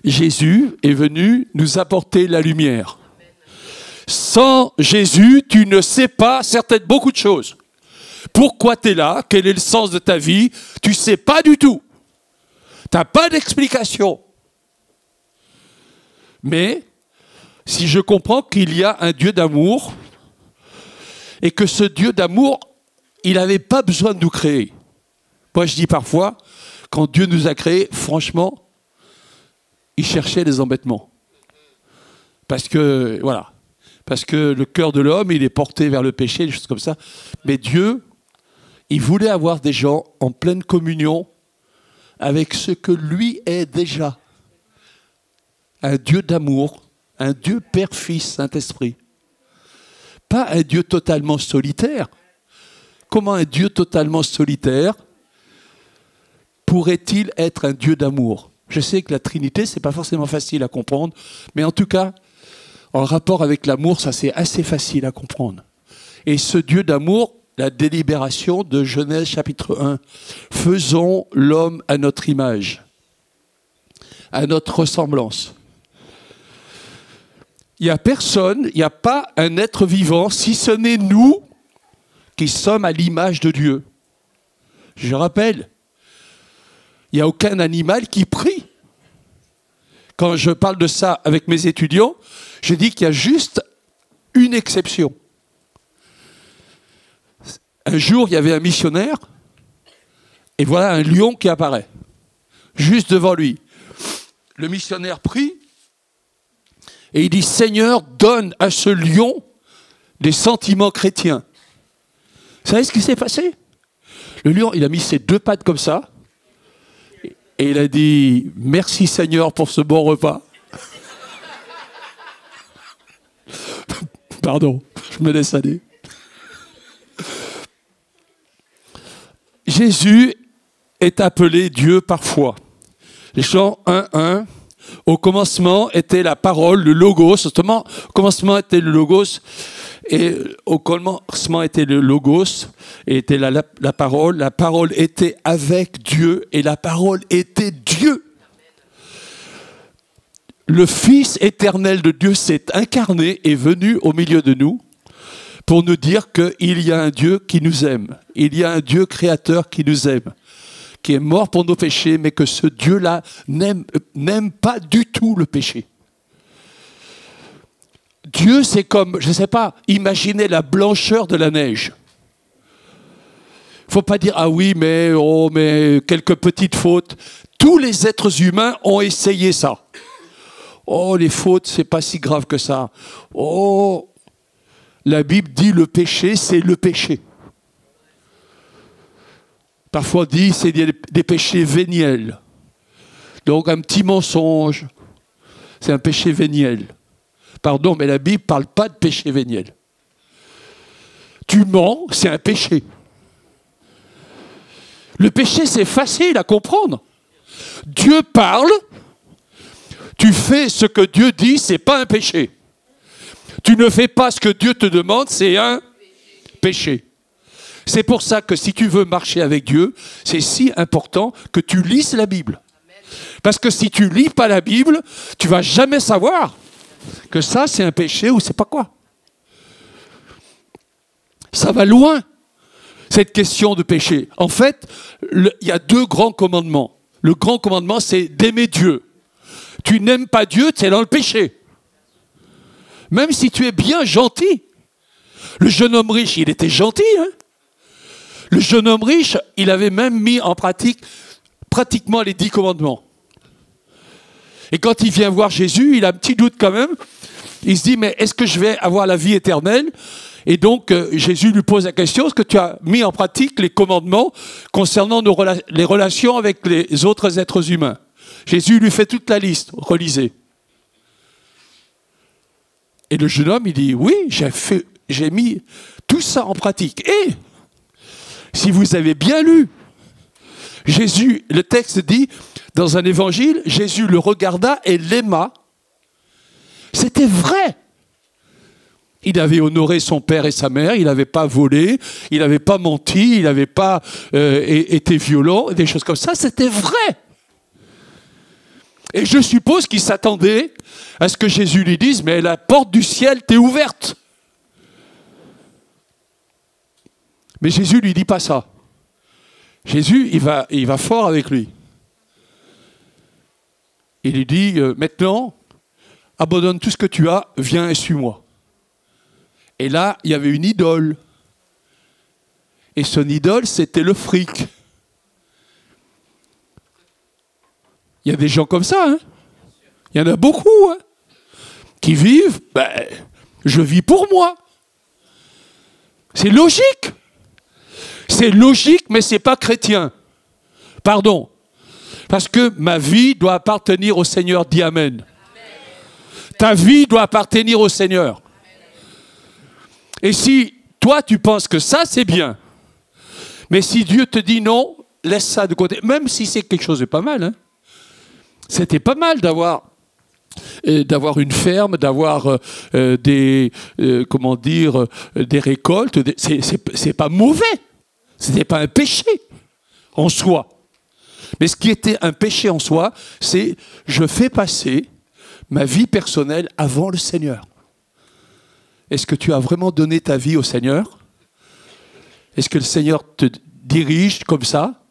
Speaker 4: Jésus est venu nous apporter la lumière. Sans Jésus, tu ne sais pas beaucoup de choses. Pourquoi tu es là? Quel est le sens de ta vie? Tu ne sais pas du tout. Tu n'as pas d'explication. Mais si je comprends qu'il y a un Dieu d'amour et que ce Dieu d'amour, il n'avait pas besoin de nous créer. Moi, je dis parfois, quand Dieu nous a créés, franchement, il cherchait des embêtements. Parce que, voilà, parce que le cœur de l'homme, il est porté vers le péché, des choses comme ça. Mais Dieu, il voulait avoir des gens en pleine communion avec ce que lui est déjà. Un Dieu d'amour, un Dieu Père, Fils, Saint-Esprit. Pas un Dieu totalement solitaire. Comment un Dieu totalement solitaire pourrait-il être un Dieu d'amour? Je sais que la Trinité, ce n'est pas forcément facile à comprendre, mais en tout cas, en rapport avec l'amour, ça c'est assez facile à comprendre. Et ce Dieu d'amour, la délibération de Genèse chapitre 1, faisons l'homme à notre image, à notre ressemblance. Il n'y a personne, il n'y a pas un être vivant, si ce n'est nous qui sommes à l'image de Dieu. Je rappelle, il n'y a aucun animal qui prie. Quand je parle de ça avec mes étudiants, je dis qu'il y a juste une exception. Un jour, il y avait un missionnaire, et voilà un lion qui apparaît, juste devant lui. Le missionnaire prie, et il dit, Seigneur, donne à ce lion des sentiments chrétiens. Vous savez ce qui s'est passé? Le lion, il a mis ses deux pattes comme ça, et il a dit, merci Seigneur pour ce bon repas. Pardon, je me laisse aller. Jésus est appelé Dieu parfois. Les chants 1:1. Au commencement était la parole, le logos. Justement, au commencement était le logos. Et au commencement était le logos. Et était la parole. La parole était avec Dieu. Et la parole était Dieu. Le Fils éternel de Dieu s'est incarné et venu au milieu de nous pour nous dire qu'il y a un Dieu qui nous aime. Il y a un Dieu créateur qui nous aime, qui est mort pour nos péchés, mais que ce Dieu-là n'aime pas du tout le péché. Dieu, c'est comme, je ne sais pas, imaginez la blancheur de la neige. Il ne faut pas dire, ah oui, mais quelques petites fautes. Tous les êtres humains ont essayé ça. Oh, les fautes, c'est pas si grave que ça. Oh, la Bible dit le péché, c'est le péché. Parfois dit c'est des péchés véniels. Donc un petit mensonge, c'est un péché véniel. Pardon, mais la Bible ne parle pas de péché véniel. Tu mens, c'est un péché. Le péché, c'est facile à comprendre. Dieu parle, tu fais ce que Dieu dit, c'est pas un péché. Tu ne fais pas ce que Dieu te demande, c'est un péché. C'est pour ça que si tu veux marcher avec Dieu, c'est si important que tu lises la Bible. Parce que si tu ne lis pas la Bible, tu ne vas jamais savoir que ça, c'est un péché ou c'est pas quoi. Ça va loin, cette question de péché. En fait, il y a deux grands commandements. Le grand commandement, c'est d'aimer Dieu. Tu n'aimes pas Dieu, tu es dans le péché. Même si tu es bien gentil. Le jeune homme riche, il était gentil. Hein? Le jeune homme riche, il avait même mis en pratique pratiquement les 10 commandements. Et quand il vient voir Jésus, il a un petit doute quand même. Il se dit, mais est-ce que je vais avoir la vie éternelle? Et donc, Jésus lui pose la question, est-ce que tu as mis en pratique les commandements concernant les relations avec les autres êtres humains? Jésus lui fait toute la liste, relisez. Et le jeune homme, il dit, oui, j'ai mis tout ça en pratique. Et, si vous avez bien lu, Jésus, le texte dit, dans un évangile, Jésus le regarda et l'aima. C'était vrai. Il avait honoré son père et sa mère, il n'avait pas volé, il n'avait pas menti, il n'avait pas été violent, des choses comme ça, c'était vrai. Et je suppose qu'il s'attendait à ce que Jésus lui dise, mais la porte du ciel t'est ouverte. Mais Jésus lui dit pas ça. Jésus, il va fort avec lui. Il lui dit, maintenant, abandonne tout ce que tu as, viens et suis-moi. Et là, il y avait une idole. Et son idole, c'était le fric. Il y a des gens comme ça, hein. Il y en a beaucoup, hein, qui vivent, je vis pour moi. C'est logique. C'est logique, mais ce n'est pas chrétien. Pardon. Parce que ma vie doit appartenir au Seigneur. Dis Amen. Ta vie doit appartenir au Seigneur. Et si toi, tu penses que ça, c'est bien, mais si Dieu te dit non, laisse ça de côté, même si c'est quelque chose de pas mal, hein. C'était pas mal d'avoir une ferme, d'avoir des récoltes. C'est pas mauvais. C'était pas un péché en soi. Mais ce qui était un péché en soi, c'est je fais passer ma vie personnelle avant le Seigneur. Est-ce que tu as vraiment donné ta vie au Seigneur? Est-ce que le Seigneur te dirige comme ça?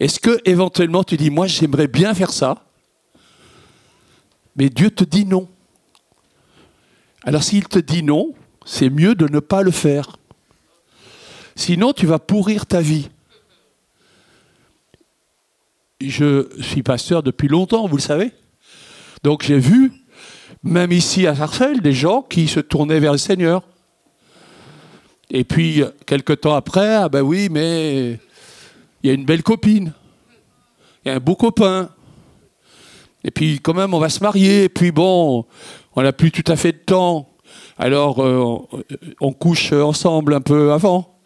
Speaker 4: Est-ce que éventuellement tu dis, moi j'aimerais bien faire ça, mais Dieu te dit non? Alors s'il te dit non, c'est mieux de ne pas le faire. Sinon tu vas pourrir ta vie. Je suis pasteur depuis longtemps, vous le savez. Donc j'ai vu, même ici à Sarcelles, des gens qui se tournaient vers le Seigneur. Et puis, quelque temps après, ah ben oui, mais il y a une belle copine. Il y a un beau copain. Et puis, quand même, on va se marier. Et puis, bon, on n'a plus tout à fait de temps. Alors, on couche ensemble un peu avant.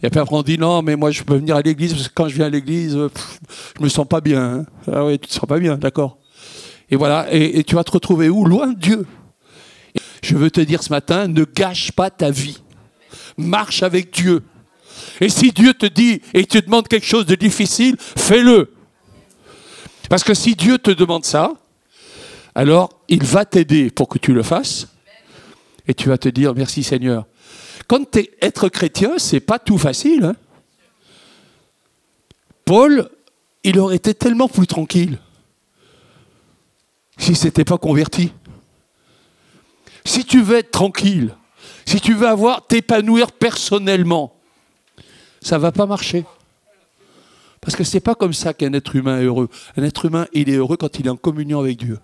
Speaker 4: Et puis après, on dit, non, mais moi, je peux venir à l'église, parce que quand je viens à l'église, je me sens pas bien. Hein. Ah oui, tu te sens pas bien, d'accord. Et voilà, et tu vas te retrouver où? Loin de Dieu. Je veux te dire ce matin, ne gâche pas ta vie. Marche avec Dieu. Et si Dieu te dit et te demande quelque chose de difficile, fais-le. Parce que si Dieu te demande ça, alors il va t'aider pour que tu le fasses. Et tu vas te dire, merci Seigneur. Quand être chrétien, c'est pas tout facile. Hein. Paul, il aurait été tellement plus tranquille s'il ne s'était pas converti. Si tu veux être tranquille, si tu veux t'épanouir personnellement, ça ne va pas marcher. Parce que ce n'est pas comme ça qu'un être humain est heureux. Un être humain, il est heureux quand il est en communion avec Dieu.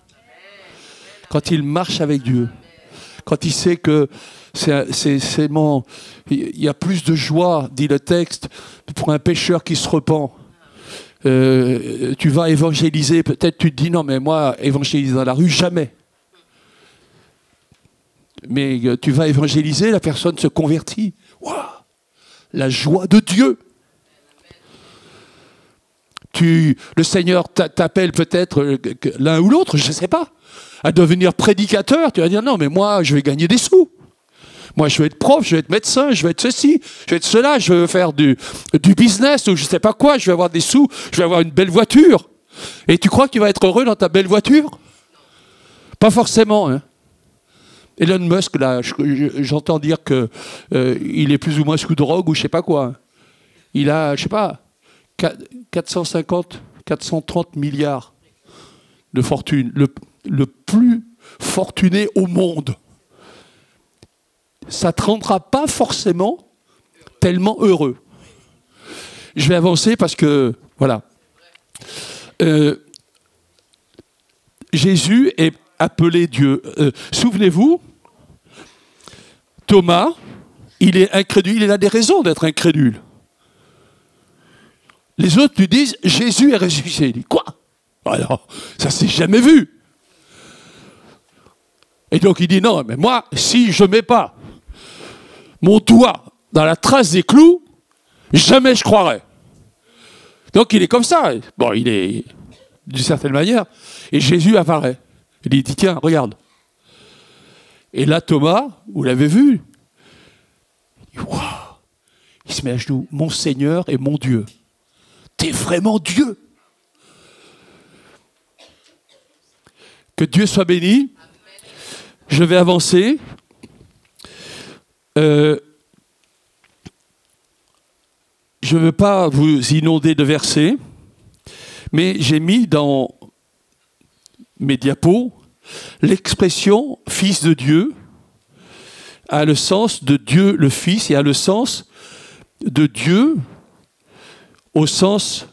Speaker 4: Quand il marche avec Dieu. Quand il sait que il y a plus de joie, dit le texte, pour un pécheur qui se repent. Tu vas évangéliser, peut-être tu te dis non mais moi évangéliser dans la rue jamais, mais tu vas évangéliser, la personne se convertit. Wow, la joie de Dieu. Le Seigneur t'appelle peut-être l'un ou l'autre, je ne sais pas, à devenir prédicateur. Tu vas dire non mais moi je vais gagner des sous. Moi, je vais être prof, je vais être médecin, je vais être ceci, je vais être cela, je vais faire du business ou je ne sais pas quoi, je vais avoir des sous, je vais avoir une belle voiture. Et tu crois que tu vas être heureux dans ta belle voiture? Pas forcément. Hein. Elon Musk, là, j'entends dire qu'il est plus ou moins sous drogue ou je ne sais pas quoi. Il a, je ne sais pas, 430 milliards de fortune. Le plus fortuné au monde. Ça ne te rendra pas forcément tellement heureux. Je vais avancer parce que, voilà. Jésus est appelé Dieu. Souvenez-vous, Thomas, il est incrédule, il a des raisons d'être incrédule. Les autres lui disent, Jésus est ressuscité. Il dit, quoi? Alors, ça ne s'est jamais vu. Et donc il dit, non, mais moi, si je ne mets pas mon doigt dans la trace des clous, jamais je croirais. Donc il est comme ça. Bon, il est d'une certaine manière. Et Jésus apparaît. Il dit, tiens, regarde. Et là, Thomas, vous l'avez vu, wow, il se met à genoux. Mon Seigneur et mon Dieu. T'es vraiment Dieu. Que Dieu soit béni. Je vais avancer. Je ne veux pas vous inonder de versets, mais j'ai mis dans mes diapos l'expression « Fils de Dieu » a le sens de Dieu le Fils et a le sens de Dieu au sens,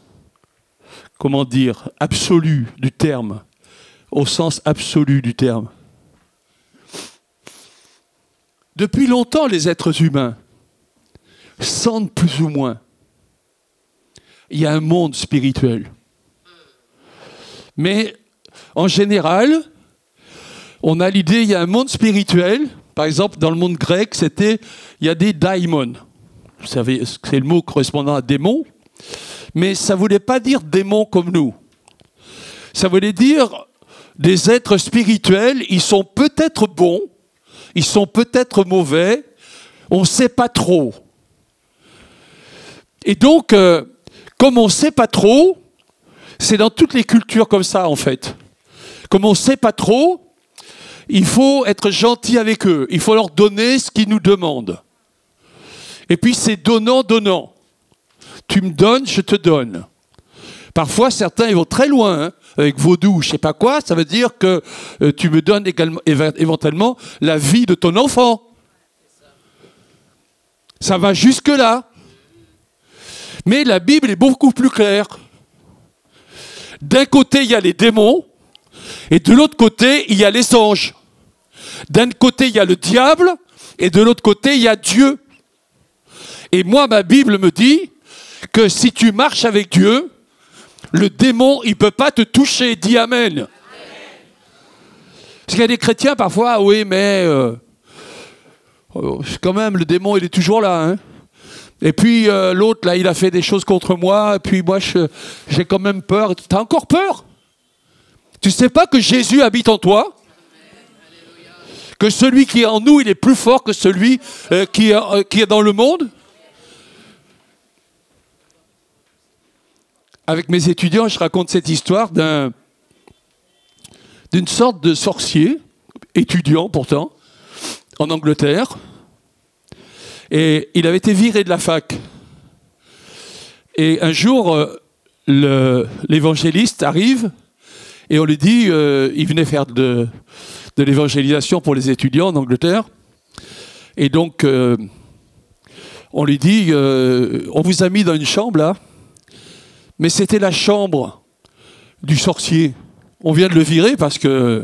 Speaker 4: comment dire, absolu du terme, au sens absolu du terme. Depuis longtemps, les êtres humains sentent plus ou moins. Il y a un monde spirituel. Mais en général, on a l'idée, il y a un monde spirituel. Par exemple, dans le monde grec, il y a des daimons. Vous savez, c'est le mot correspondant à démon. Mais ça ne voulait pas dire démons comme nous. Ça voulait dire des êtres spirituels, ils sont peut-être bons, ils sont peut-être mauvais, on ne sait pas trop. Et donc, comme on ne sait pas trop, c'est dans toutes les cultures comme ça en fait. Comme on ne sait pas trop, il faut être gentil avec eux. Il faut leur donner ce qu'ils nous demandent. Et puis c'est donnant-donnant. Tu me donnes, je te donne. Parfois, certains ils vont très loin, hein, avec vaudou ou je ne sais pas quoi. Ça veut dire que tu me donnes éventuellement la vie de ton enfant. Ça va jusque-là. Mais la Bible est beaucoup plus claire. D'un côté, il y a les démons, et de l'autre côté, il y a les anges. D'un côté, il y a le diable, et de l'autre côté, il y a Dieu. Et moi, ma Bible me dit que si tu marches avec Dieu, le démon, il ne peut pas te toucher. Dis Amen. Parce qu'il y a des chrétiens, parfois, ah oui, mais quand même, le démon, il est toujours là, hein. Et puis l'autre, là, il a fait des choses contre moi, et puis moi, j'ai quand même peur. Tu as encore peur? Tu ne sais pas que Jésus habite en toi? Que celui qui est en nous, il est plus fort que celui qui est dans le monde? Avec mes étudiants, je raconte cette histoire d'une sorte de sorcier, étudiant pourtant, en Angleterre. Et il avait été viré de la fac. Et un jour, l'évangéliste arrive et on lui dit, il venait faire de l'évangélisation pour les étudiants en Angleterre. Et donc, on lui dit, on vous a mis dans une chambre là, mais c'était la chambre du sorcier. On vient de le virer parce que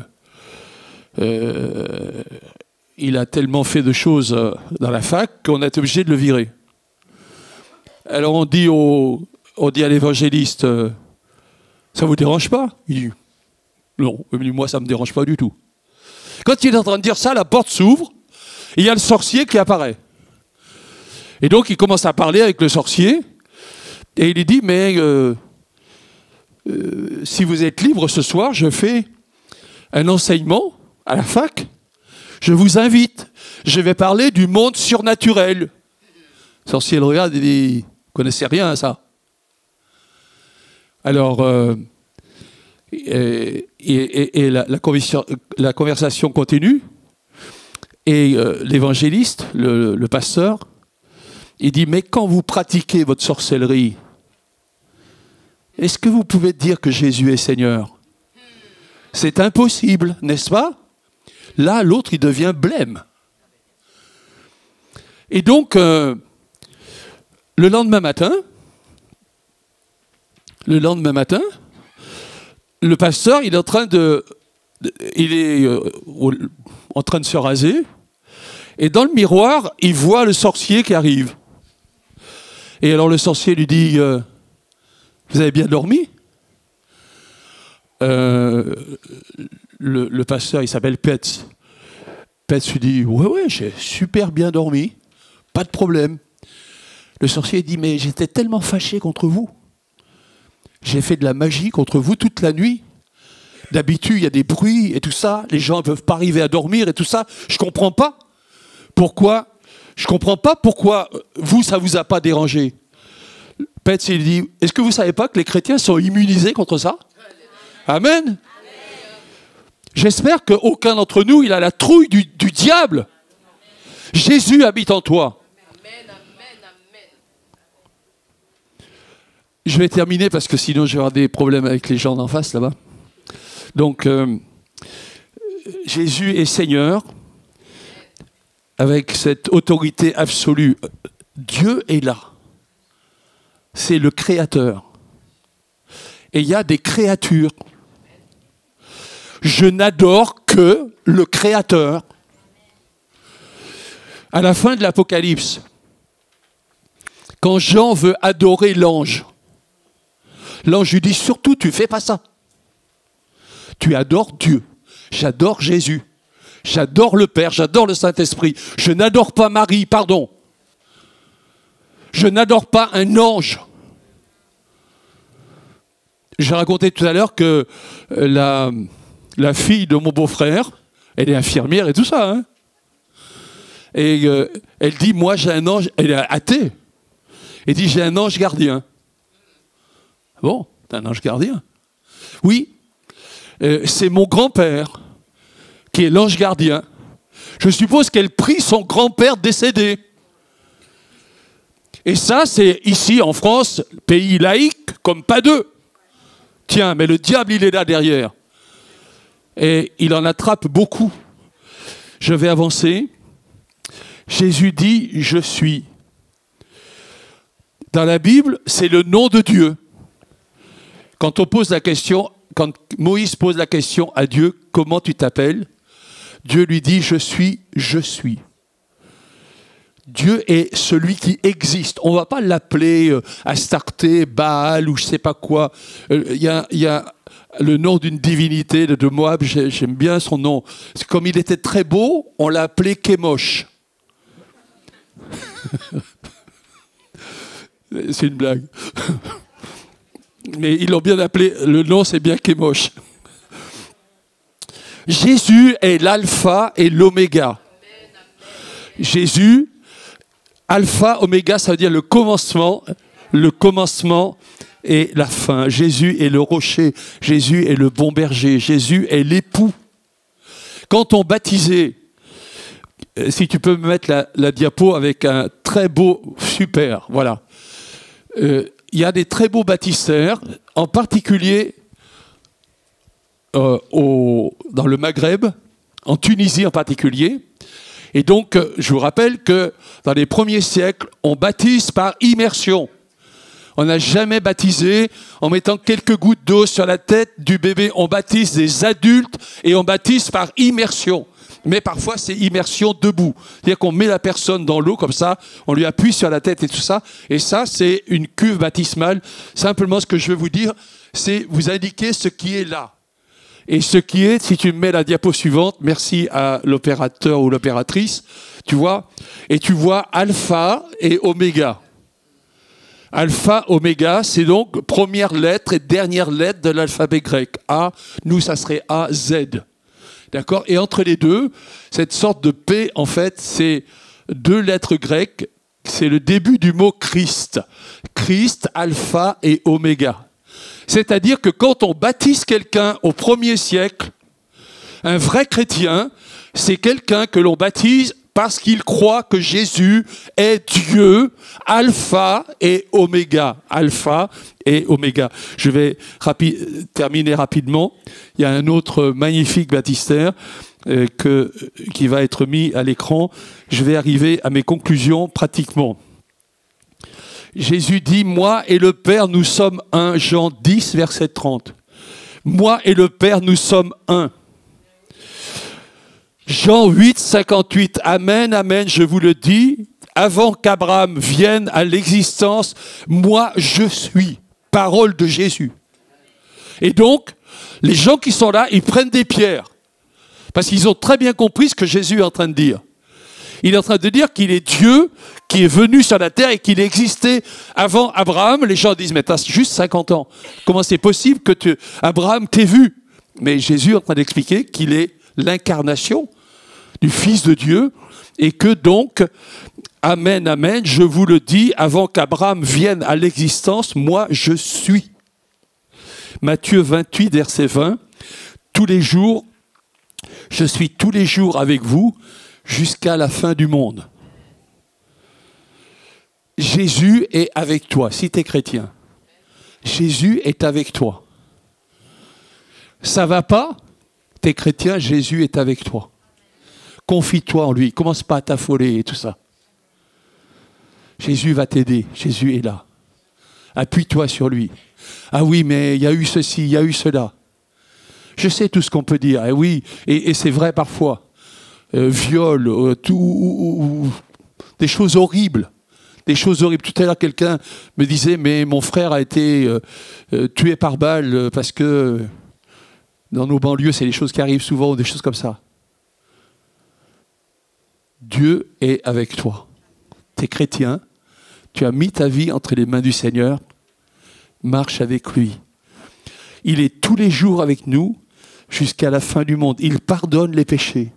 Speaker 4: il a tellement fait de choses dans la fac qu'on a été obligé de le virer. Alors on dit à l'évangéliste, ça vous dérange pas? Il dit, non, moi ça me dérange pas du tout. Quand il est en train de dire ça, la porte s'ouvre, et il y a le sorcier qui apparaît. Et donc il commence à parler avec le sorcier, et il lui dit, mais si vous êtes libre ce soir, je fais un enseignement à la fac. Je vous invite. Je vais parler du monde surnaturel. Le sorcier le regarde et dit, vous ne connaissez rien à ça. Alors, la conversation continue. Et l'évangéliste, le pasteur, il dit, mais quand vous pratiquez votre sorcellerie, est-ce que vous pouvez dire que Jésus est Seigneur? C'est impossible, n'est-ce pas? Là, l'autre, il devient blême. Et donc, le lendemain matin, le pasteur, il est en train de se raser, et dans le miroir, il voit le sorcier qui arrive. Et alors le sorcier lui dit, vous avez bien dormi? Le pasteur, il s'appelle Petz. Petz lui dit, ouais, j'ai super bien dormi, pas de problème. Le sorcier dit, mais j'étais tellement fâché contre vous. J'ai fait de la magie contre vous toute la nuit. D'habitude, il y a des bruits et tout ça, les gens ne peuvent pas arriver à dormir et tout ça. Je comprends pas pourquoi vous, ça vous a pas dérangé. Petz, il dit, est-ce que vous savez pas que les chrétiens sont immunisés contre ça? Amen. J'espère qu'aucun d'entre nous, il a la trouille du diable. Jésus habite en toi. Je vais terminer parce que sinon je vais avoir des problèmes avec les gens d'en face là-bas. Donc, Jésus est Seigneur avec cette autorité absolue. Dieu est là. C'est le Créateur. Et il y a des créatures. Je n'adore que le Créateur. À la fin de l'Apocalypse, quand Jean veut adorer l'ange, l'ange lui dit surtout tu fais pas ça. Tu adores Dieu. J'adore Jésus. J'adore le Père, j'adore le Saint-Esprit. Je n'adore pas Marie, pardon. Je n'adore pas un ange. J'ai raconté tout à l'heure que la fille de mon beau-frère, elle est infirmière et tout ça. Hein. Et elle dit, moi j'ai un ange, elle est athée. Elle dit, j'ai un ange gardien. Bon, t'as un ange gardien? Oui, c'est mon grand-père qui est l'ange gardien, je suppose qu'elle prie son grand-père décédé. Et ça, c'est ici en France, pays laïque, comme pas deux. Tiens, mais le diable, il est là derrière. Et il en attrape beaucoup. Je vais avancer. Jésus dit « Je suis ». Dans la Bible, c'est le nom de Dieu. Quand on pose la question, quand Moïse pose la question à Dieu, comment tu t'appelles? Dieu lui dit, je suis, je suis. Dieu est celui qui existe. On ne va pas l'appeler Astarté, Baal ou je ne sais pas quoi. Il y a le nom d'une divinité de Moab, j'aime bien son nom. Comme il était très beau, on l'a appelé Kémosh. C'est une blague. Mais ils l'ont bien appelé, le nom c'est bien Kémosh. Jésus est l'alpha et l'oméga. Jésus, alpha, oméga, ça veut dire le commencement et la fin. Jésus est le rocher, Jésus est le bon berger, Jésus est l'époux. Quand on baptisait, si tu peux me mettre la diapo avec un très beau, super, voilà. Il y a des très beaux baptistères, en particulier dans le Maghreb, en Tunisie en particulier. Et donc, je vous rappelle que dans les premiers siècles, on baptise par immersion. On n'a jamais baptisé en mettant quelques gouttes d'eau sur la tête du bébé. On baptise des adultes et on baptise par immersion. Mais parfois, c'est immersion debout. C'est-à-dire qu'on met la personne dans l'eau comme ça, on lui appuie sur la tête et tout ça. Et ça, c'est une cuve baptismale. Simplement, ce que je veux vous dire, c'est vous indiquer ce qui est là. Et ce qui est, si tu me mets la diapo suivante, merci à l'opérateur ou l'opératrice, tu vois, et tu vois alpha et oméga. Alpha, oméga, c'est donc première lettre et dernière lettre de l'alphabet grec. A, nous, ça serait A, Z. D'accord? Et entre les deux, cette sorte de P, en fait, c'est deux lettres grecques. C'est le début du mot Christ. Christ, alpha et oméga. C'est-à-dire que quand on baptise quelqu'un au 1er siècle, un vrai chrétien, c'est quelqu'un que l'on baptise parce qu'il croit que Jésus est Dieu, alpha et oméga. Alpha et oméga. Je vais terminer rapidement. Il y a un autre magnifique baptistère qui va être mis à l'écran. Je vais arriver à mes conclusions pratiquement. Jésus dit, moi et le Père, nous sommes un. Jean 10, verset 30. Moi et le Père, nous sommes un. Jean 8, 58. Amen, amen, je vous le dis, avant qu'Abraham vienne à l'existence, moi je suis. Parole de Jésus. Et donc, les gens qui sont là, ils prennent des pierres. Parce qu'ils ont très bien compris ce que Jésus est en train de dire. Il est en train de dire qu'il est Dieu qui est venu sur la terre et qu'il existait avant Abraham. Les gens disent, mais t'as juste 50 ans. Comment c'est possible que Abraham t'ait vu? Mais Jésus est en train d'expliquer qu'il est l'incarnation du Fils de Dieu et que donc, amen, amen, je vous le dis, avant qu'Abraham vienne à l'existence, moi je suis. Matthieu 28, verset 20, tous les jours, je suis tous les jours avec vous, jusqu'à la fin du monde. Jésus est avec toi, si tu es chrétien. Jésus est avec toi. Ça va pas? Tu es chrétien, Jésus est avec toi. Confie-toi en lui, commence pas à t'affoler et tout ça. Jésus va t'aider, Jésus est là. Appuie-toi sur lui. Ah oui, mais il y a eu ceci, il y a eu cela. Je sais tout ce qu'on peut dire, et oui, et c'est vrai parfois. Viol, des choses horribles. Des choses horribles. Tout à l'heure, quelqu'un me disait, mais mon frère a été tué par balle parce que dans nos banlieues, c'est des choses qui arrivent souvent, des choses comme ça. Dieu est avec toi. Tu es chrétien, tu as mis ta vie entre les mains du Seigneur, marche avec lui. Il est tous les jours avec nous jusqu'à la fin du monde. Il pardonne les péchés.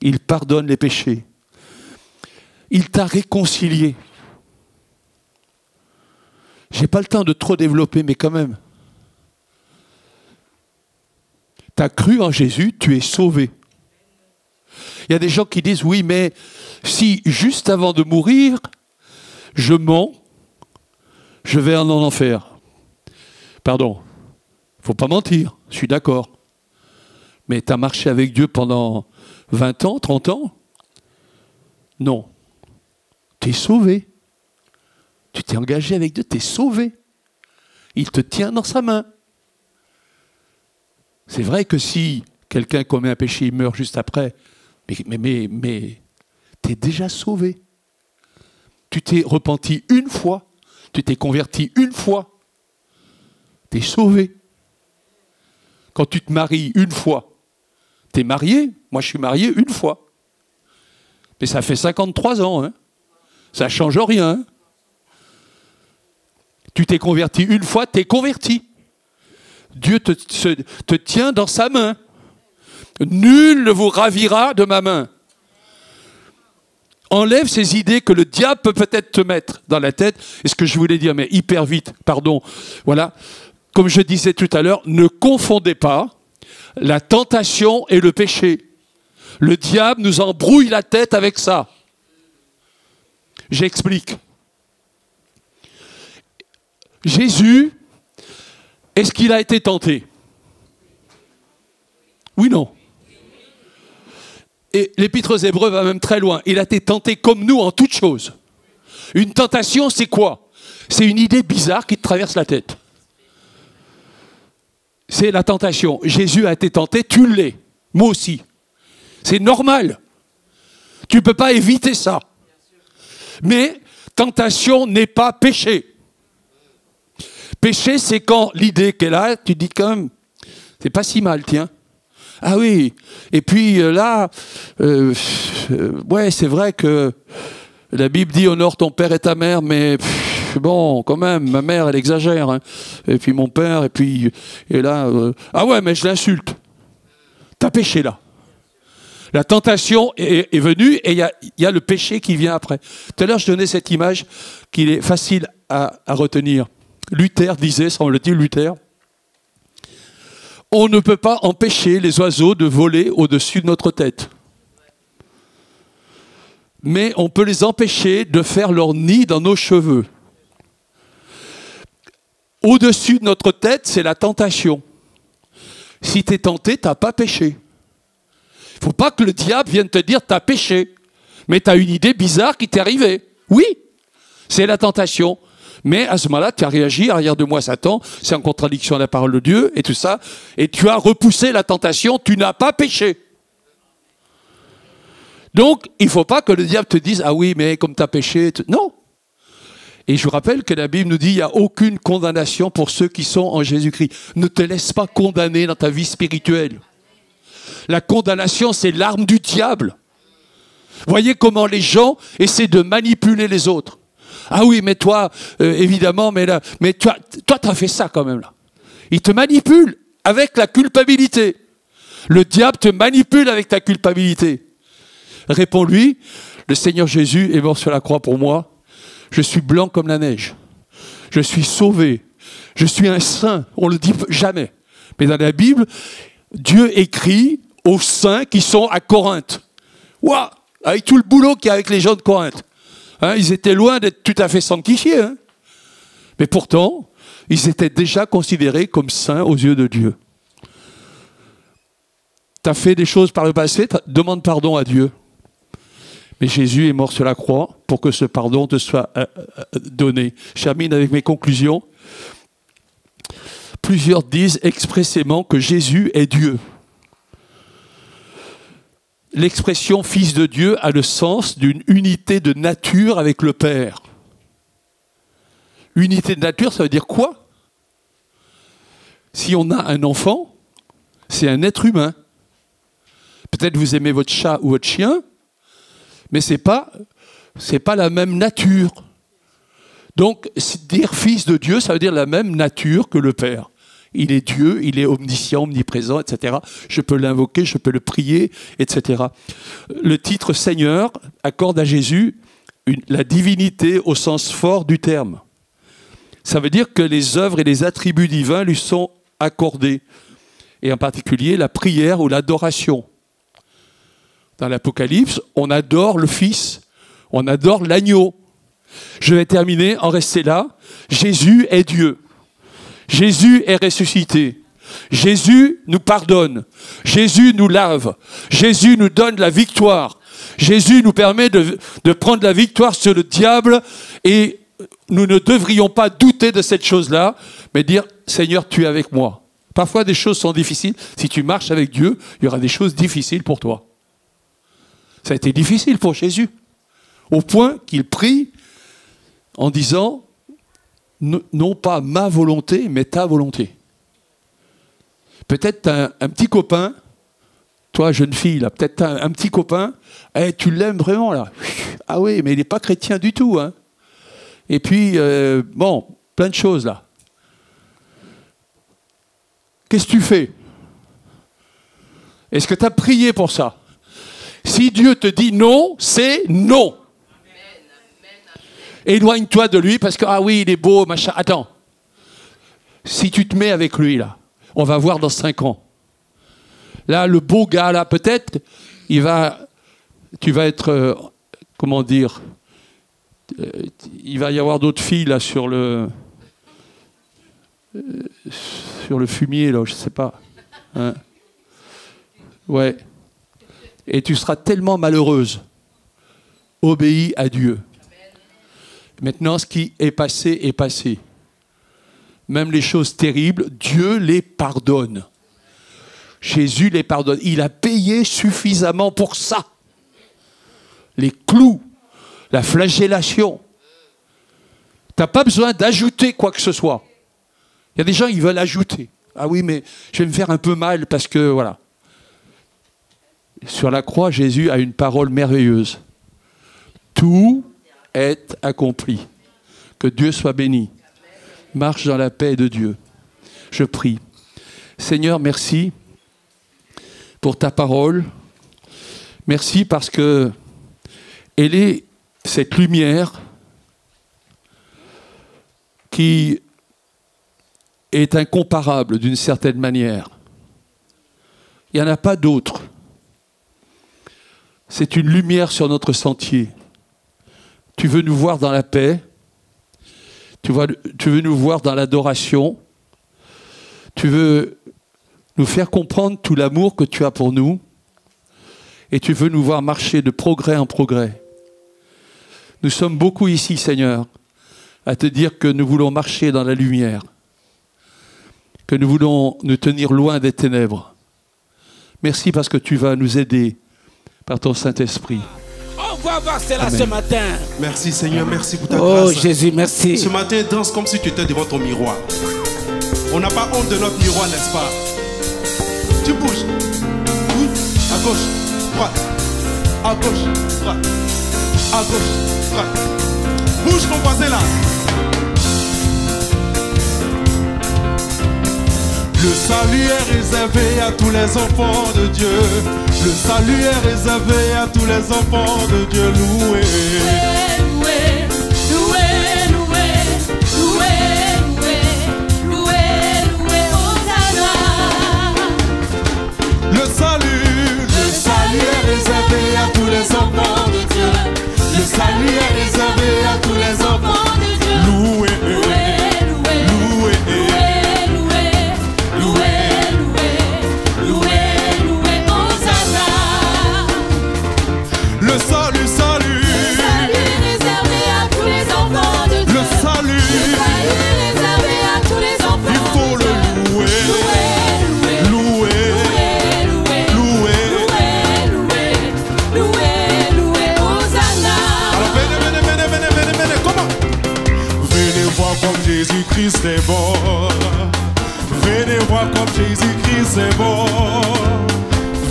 Speaker 4: Il pardonne les péchés. Il t'a réconcilié. Je n'ai pas le temps de trop développer, mais quand même. Tu as cru en Jésus, tu es sauvé. Il y a des gens qui disent, oui, mais si juste avant de mourir, je mens, je vais en enfer. Pardon, il ne faut pas mentir, je suis d'accord. Mais tu as marché avec Dieu pendant 20 ans, 30 ans? Non. Tu es sauvé. Tu t'es engagé avec Dieu, tu es sauvé. Il te tient dans sa main. C'est vrai que si quelqu'un commet un péché, il meurt juste après, mais tu es déjà sauvé. Tu t'es repenti une fois, tu t'es converti une fois, tu es sauvé. Quand tu te maries une fois, tu es marié, moi je suis marié une fois. Mais ça fait 53 ans, hein. Ça ne change rien. Hein. Tu t'es converti une fois, tu es converti. Dieu te tient dans sa main. Nul ne vous ravira de ma main. Enlève ces idées que le diable peut peut-être te mettre dans la tête. Et ce que je voulais dire, mais hyper vite, pardon. Voilà. Comme je disais tout à l'heure, ne confondez pas la tentation et le péché. Le diable nous embrouille la tête avec ça. J'explique. Jésus, est-ce qu'il a été tenté? Oui, non. Et l'Épître aux Hébreux va même très loin. Il a été tenté comme nous en toutes choses. Une tentation, c'est quoi? C'est une idée bizarre qui te traverse la tête. C'est la tentation. Jésus a été tenté, tu l'es. Moi aussi. C'est normal. Tu ne peux pas éviter ça. Mais tentation n'est pas péché. Péché, c'est quand l'idée qu'elle a, tu te dis quand même, c'est pas si mal, tiens. Ah oui, et puis là, ouais, c'est vrai que la Bible dit honore ton père et ta mère, mais bon, quand même, ma mère, elle exagère. Hein. Et puis mon père, et là, ah ouais, mais je l'insulte. T'as péché là. La tentation est venue et il y a le péché qui vient après. Tout à l'heure, je donnais cette image qu'il est facile à retenir. Luther disait, semble-t-il, on ne peut pas empêcher les oiseaux de voler au-dessus de notre tête. Mais on peut les empêcher de faire leur nid dans nos cheveux. Au-dessus de notre tête, c'est la tentation. Si tu es tenté, tu n'as pas péché. Il ne faut pas que le diable vienne te dire tu as péché. Mais tu as une idée bizarre qui t'est arrivée. Oui, c'est la tentation. Mais à ce moment-là, tu as réagi, arrière de moi Satan, c'est en contradiction à la parole de Dieu et tout ça, et tu as repoussé la tentation, tu n'as pas péché. Donc, il ne faut pas que le diable te dise, ah oui, mais comme tu as péché, non. Et je vous rappelle que la Bible nous dit, il n'y a aucune condamnation pour ceux qui sont en Jésus-Christ. Ne te laisse pas condamner dans ta vie spirituelle. La condamnation, c'est l'arme du diable. Voyez comment les gens essaient de manipuler les autres. Ah oui, mais toi, évidemment, mais toi, t'as fait ça quand même là. Il te manipule avec la culpabilité. Le diable te manipule avec ta culpabilité. Réponds-lui, le Seigneur Jésus est mort sur la croix pour moi. Je suis blanc comme la neige. Je suis sauvé. Je suis un saint. On ne le dit jamais. Mais dans la Bible, Dieu écrit aux saints qui sont à Corinthe. Ouah, avec tout le boulot qu'il y a avec les gens de Corinthe. Hein, ils étaient loin d'être tout à fait sanctifiés. Hein. Mais pourtant, ils étaient déjà considérés comme saints aux yeux de Dieu. Tu as fait des choses par le passé, demande pardon à Dieu. Mais Jésus est mort sur la croix pour que ce pardon te soit donné. Je termine avec mes conclusions. Plusieurs disent expressément que Jésus est Dieu. L'expression « fils de Dieu » a le sens d'une unité de nature avec le Père. Unité de nature, ça veut dire quoi? Si on a un enfant, c'est un être humain. Peut-être vous aimez votre chat ou votre chien, mais c'est pas la même nature. Donc, dire « fils de Dieu », ça veut dire la même nature que le Père. Il est Dieu, il est omniscient, omniprésent, etc. Je peux l'invoquer, je peux le prier, etc. Le titre Seigneur accorde à Jésus la divinité au sens fort du terme. Ça veut dire que les œuvres et les attributs divins lui sont accordés. Et en particulier la prière ou l'adoration. dans l'Apocalypse, on adore le Fils, on adore l'agneau. Je vais terminer en rester là. Jésus est Dieu. Jésus est ressuscité. Jésus nous pardonne. Jésus nous lave. Jésus nous donne la victoire. Jésus nous permet de prendre la victoire sur le diable et nous ne devrions pas douter de cette chose-là, mais dire « Seigneur, tu es avec moi ». Parfois, des choses sont difficiles. Si tu marches avec Dieu, il y aura des choses difficiles pour toi. Ça a été difficile pour Jésus, au point qu'il prie en disant « Non pas ma volonté, mais ta volonté ». Peut-être tu as un petit copain, toi jeune fille, là, peut-être tu as un petit copain, tu l'aimes vraiment là. Ah oui, mais il n'est pas chrétien du tout. Hein. Et puis, bon, plein de choses là. Qu'est-ce que tu fais? Est-ce que tu as prié pour ça? Si Dieu te dit non, c'est non. Éloigne-toi de lui parce que, ah oui, il est beau, machin. Attends. Si tu te mets avec lui, là, on va voir dans 5 ans. Là, le beau gars, là, peut-être, tu vas être, comment dire, il va y avoir d'autres filles, là, sur le fumier, là, je sais pas. Hein? Ouais. Et tu seras tellement malheureuse. Obéis à Dieu. Maintenant, ce qui est passé est passé. Même les choses terribles, Dieu les pardonne. Jésus les pardonne. Il a payé suffisamment pour ça. Les clous, la flagellation. Tu n'as pas besoin d'ajouter quoi que ce soit. Il y a des gens qui veulent ajouter. Ah oui, mais je vais me faire un peu mal parce que, voilà. Sur la croix, Jésus a une parole merveilleuse. Tout est accompli. Que Dieu soit béni. Marche dans la paix de Dieu. Je prie. Seigneur, merci pour ta parole. Merci parce que elle est cette lumière qui est incomparable d'une certaine manière. Il n'y en a pas d'autre. C'est une lumière sur notre sentier. Tu veux nous voir dans la paix. Tu veux nous voir dans l'adoration. Tu veux nous faire comprendre tout l'amour que tu as pour nous. Et tu veux nous voir marcher de progrès en progrès. Nous sommes beaucoup ici, Seigneur, à te dire que nous voulons marcher dans la lumière. Que nous voulons nous tenir loin des ténèbres. Merci parce que tu vas nous aider par ton Saint-Esprit.
Speaker 3: On va voir cela ce matin.
Speaker 1: Merci Seigneur, merci pour ta grâce.
Speaker 3: Oh Jésus, merci.
Speaker 1: Ce matin, danse comme si tu étais devant ton miroir. On n'a pas honte de notre miroir, n'est-ce pas? Tu bouges. À gauche, droite. À gauche, droite. À gauche, droite. Bouge ton voisin là. Le salut est réservé à tous les enfants de Dieu. Le salut est réservé à tous les enfants de Dieu. Loué.
Speaker 2: Loué, loué, loué, loué, loué, loué, loué, Hosanna.
Speaker 1: Le salut est réservé à tous les enfants de Dieu. Le salut est réservé à tous les enfants de Dieu. Loué, loué, loué, le salut,
Speaker 2: Le salut réservé à tous les enfants de Dieu.
Speaker 1: le salut,
Speaker 2: Le salut réservé à tous les enfants.
Speaker 1: il faut le louer, louer, louer,
Speaker 2: Loué, Hosanna.
Speaker 1: Alors venez, comment? Venez voir comme Jésus-Christ est bon. Venez voir comme Jésus-Christ est bon.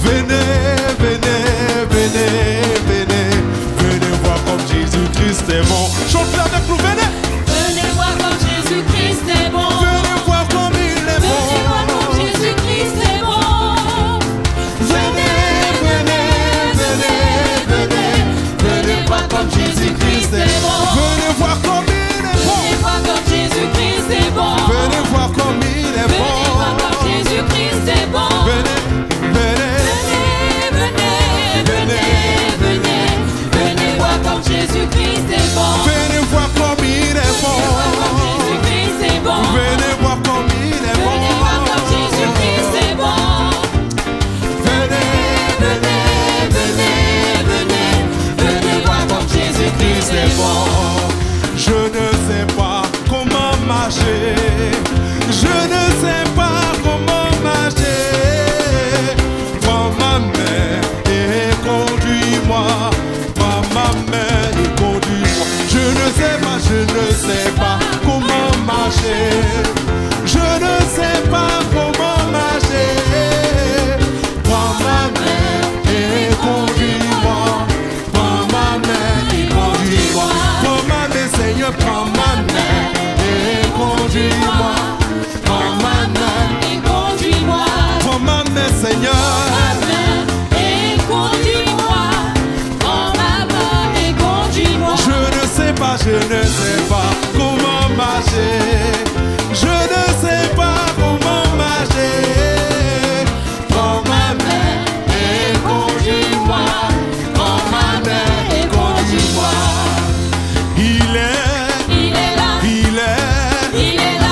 Speaker 1: Venez, venez, venez, venez. Venez voir comme Jésus-Christ est bon. Chante avec nous, venez.
Speaker 2: Venez voir comme Jésus-Christ est bon.
Speaker 1: Venez voir comme il est bon.
Speaker 2: Venez voir comme Jésus-Christ est bon.
Speaker 1: Venez, venez, venez, venez. Venez voir comme Jésus-Christ est bon. Venez voir comme il est bon.
Speaker 2: Venez voir comme Jésus-Christ est bon.
Speaker 1: Venez voir comme il est bon.
Speaker 2: Venez voir comme Jésus-Christ est bon.
Speaker 1: Venez, venez,
Speaker 2: Venez, venez, venez.
Speaker 1: ne sais pas comment marcher. Je ne sais pas comment marcher. Prends ma main et conduis-moi. Prends ma main et conduis-moi. Prends ma main, Seigneur, prends ma main et conduis-moi. Prends ma main
Speaker 2: et conduis-moi.
Speaker 1: Prends ma main, Seigneur. Je ne sais pas comment marcher. Je ne sais pas comment marcher. Prends ma main et conduis-moi. Prends ma main et conduis-moi. Il est là. Il est là.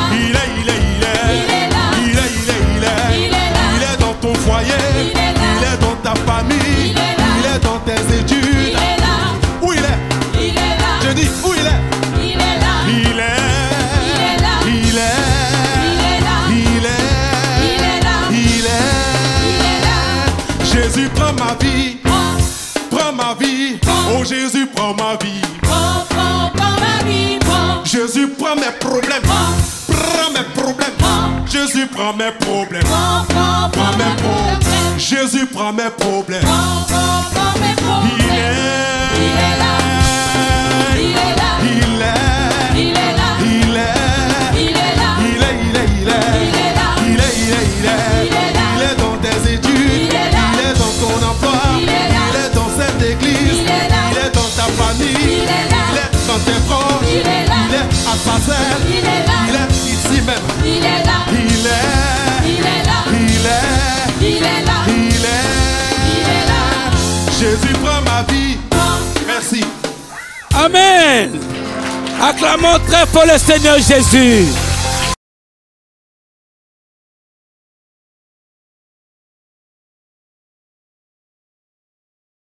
Speaker 1: Il est dans ton foyer. Il est dans ta famille. Il est dans tes études. Où il est? Je dis où il est? Il est là. Il est là. Il est là. Il est là. Jésus prend ma vie. Prends ma vie. Oh Jésus prends ma vie.
Speaker 2: Prends ma vie.
Speaker 1: Jésus prend mes problèmes. Prends mes problèmes. Jésus prend mes problèmes. Prends mes problèmes. Jésus prend mes problèmes. Il est là. Il est là. Il est dans tes études. Il est dans ton emploi. Il est dans cette église. Il est dans ta famille. Il est dans tes proches. Il est à Basel. Il est ici même. Il est là. Jésus prend ma vie. Merci.
Speaker 3: Amen. Acclamons très fort le Seigneur Jésus.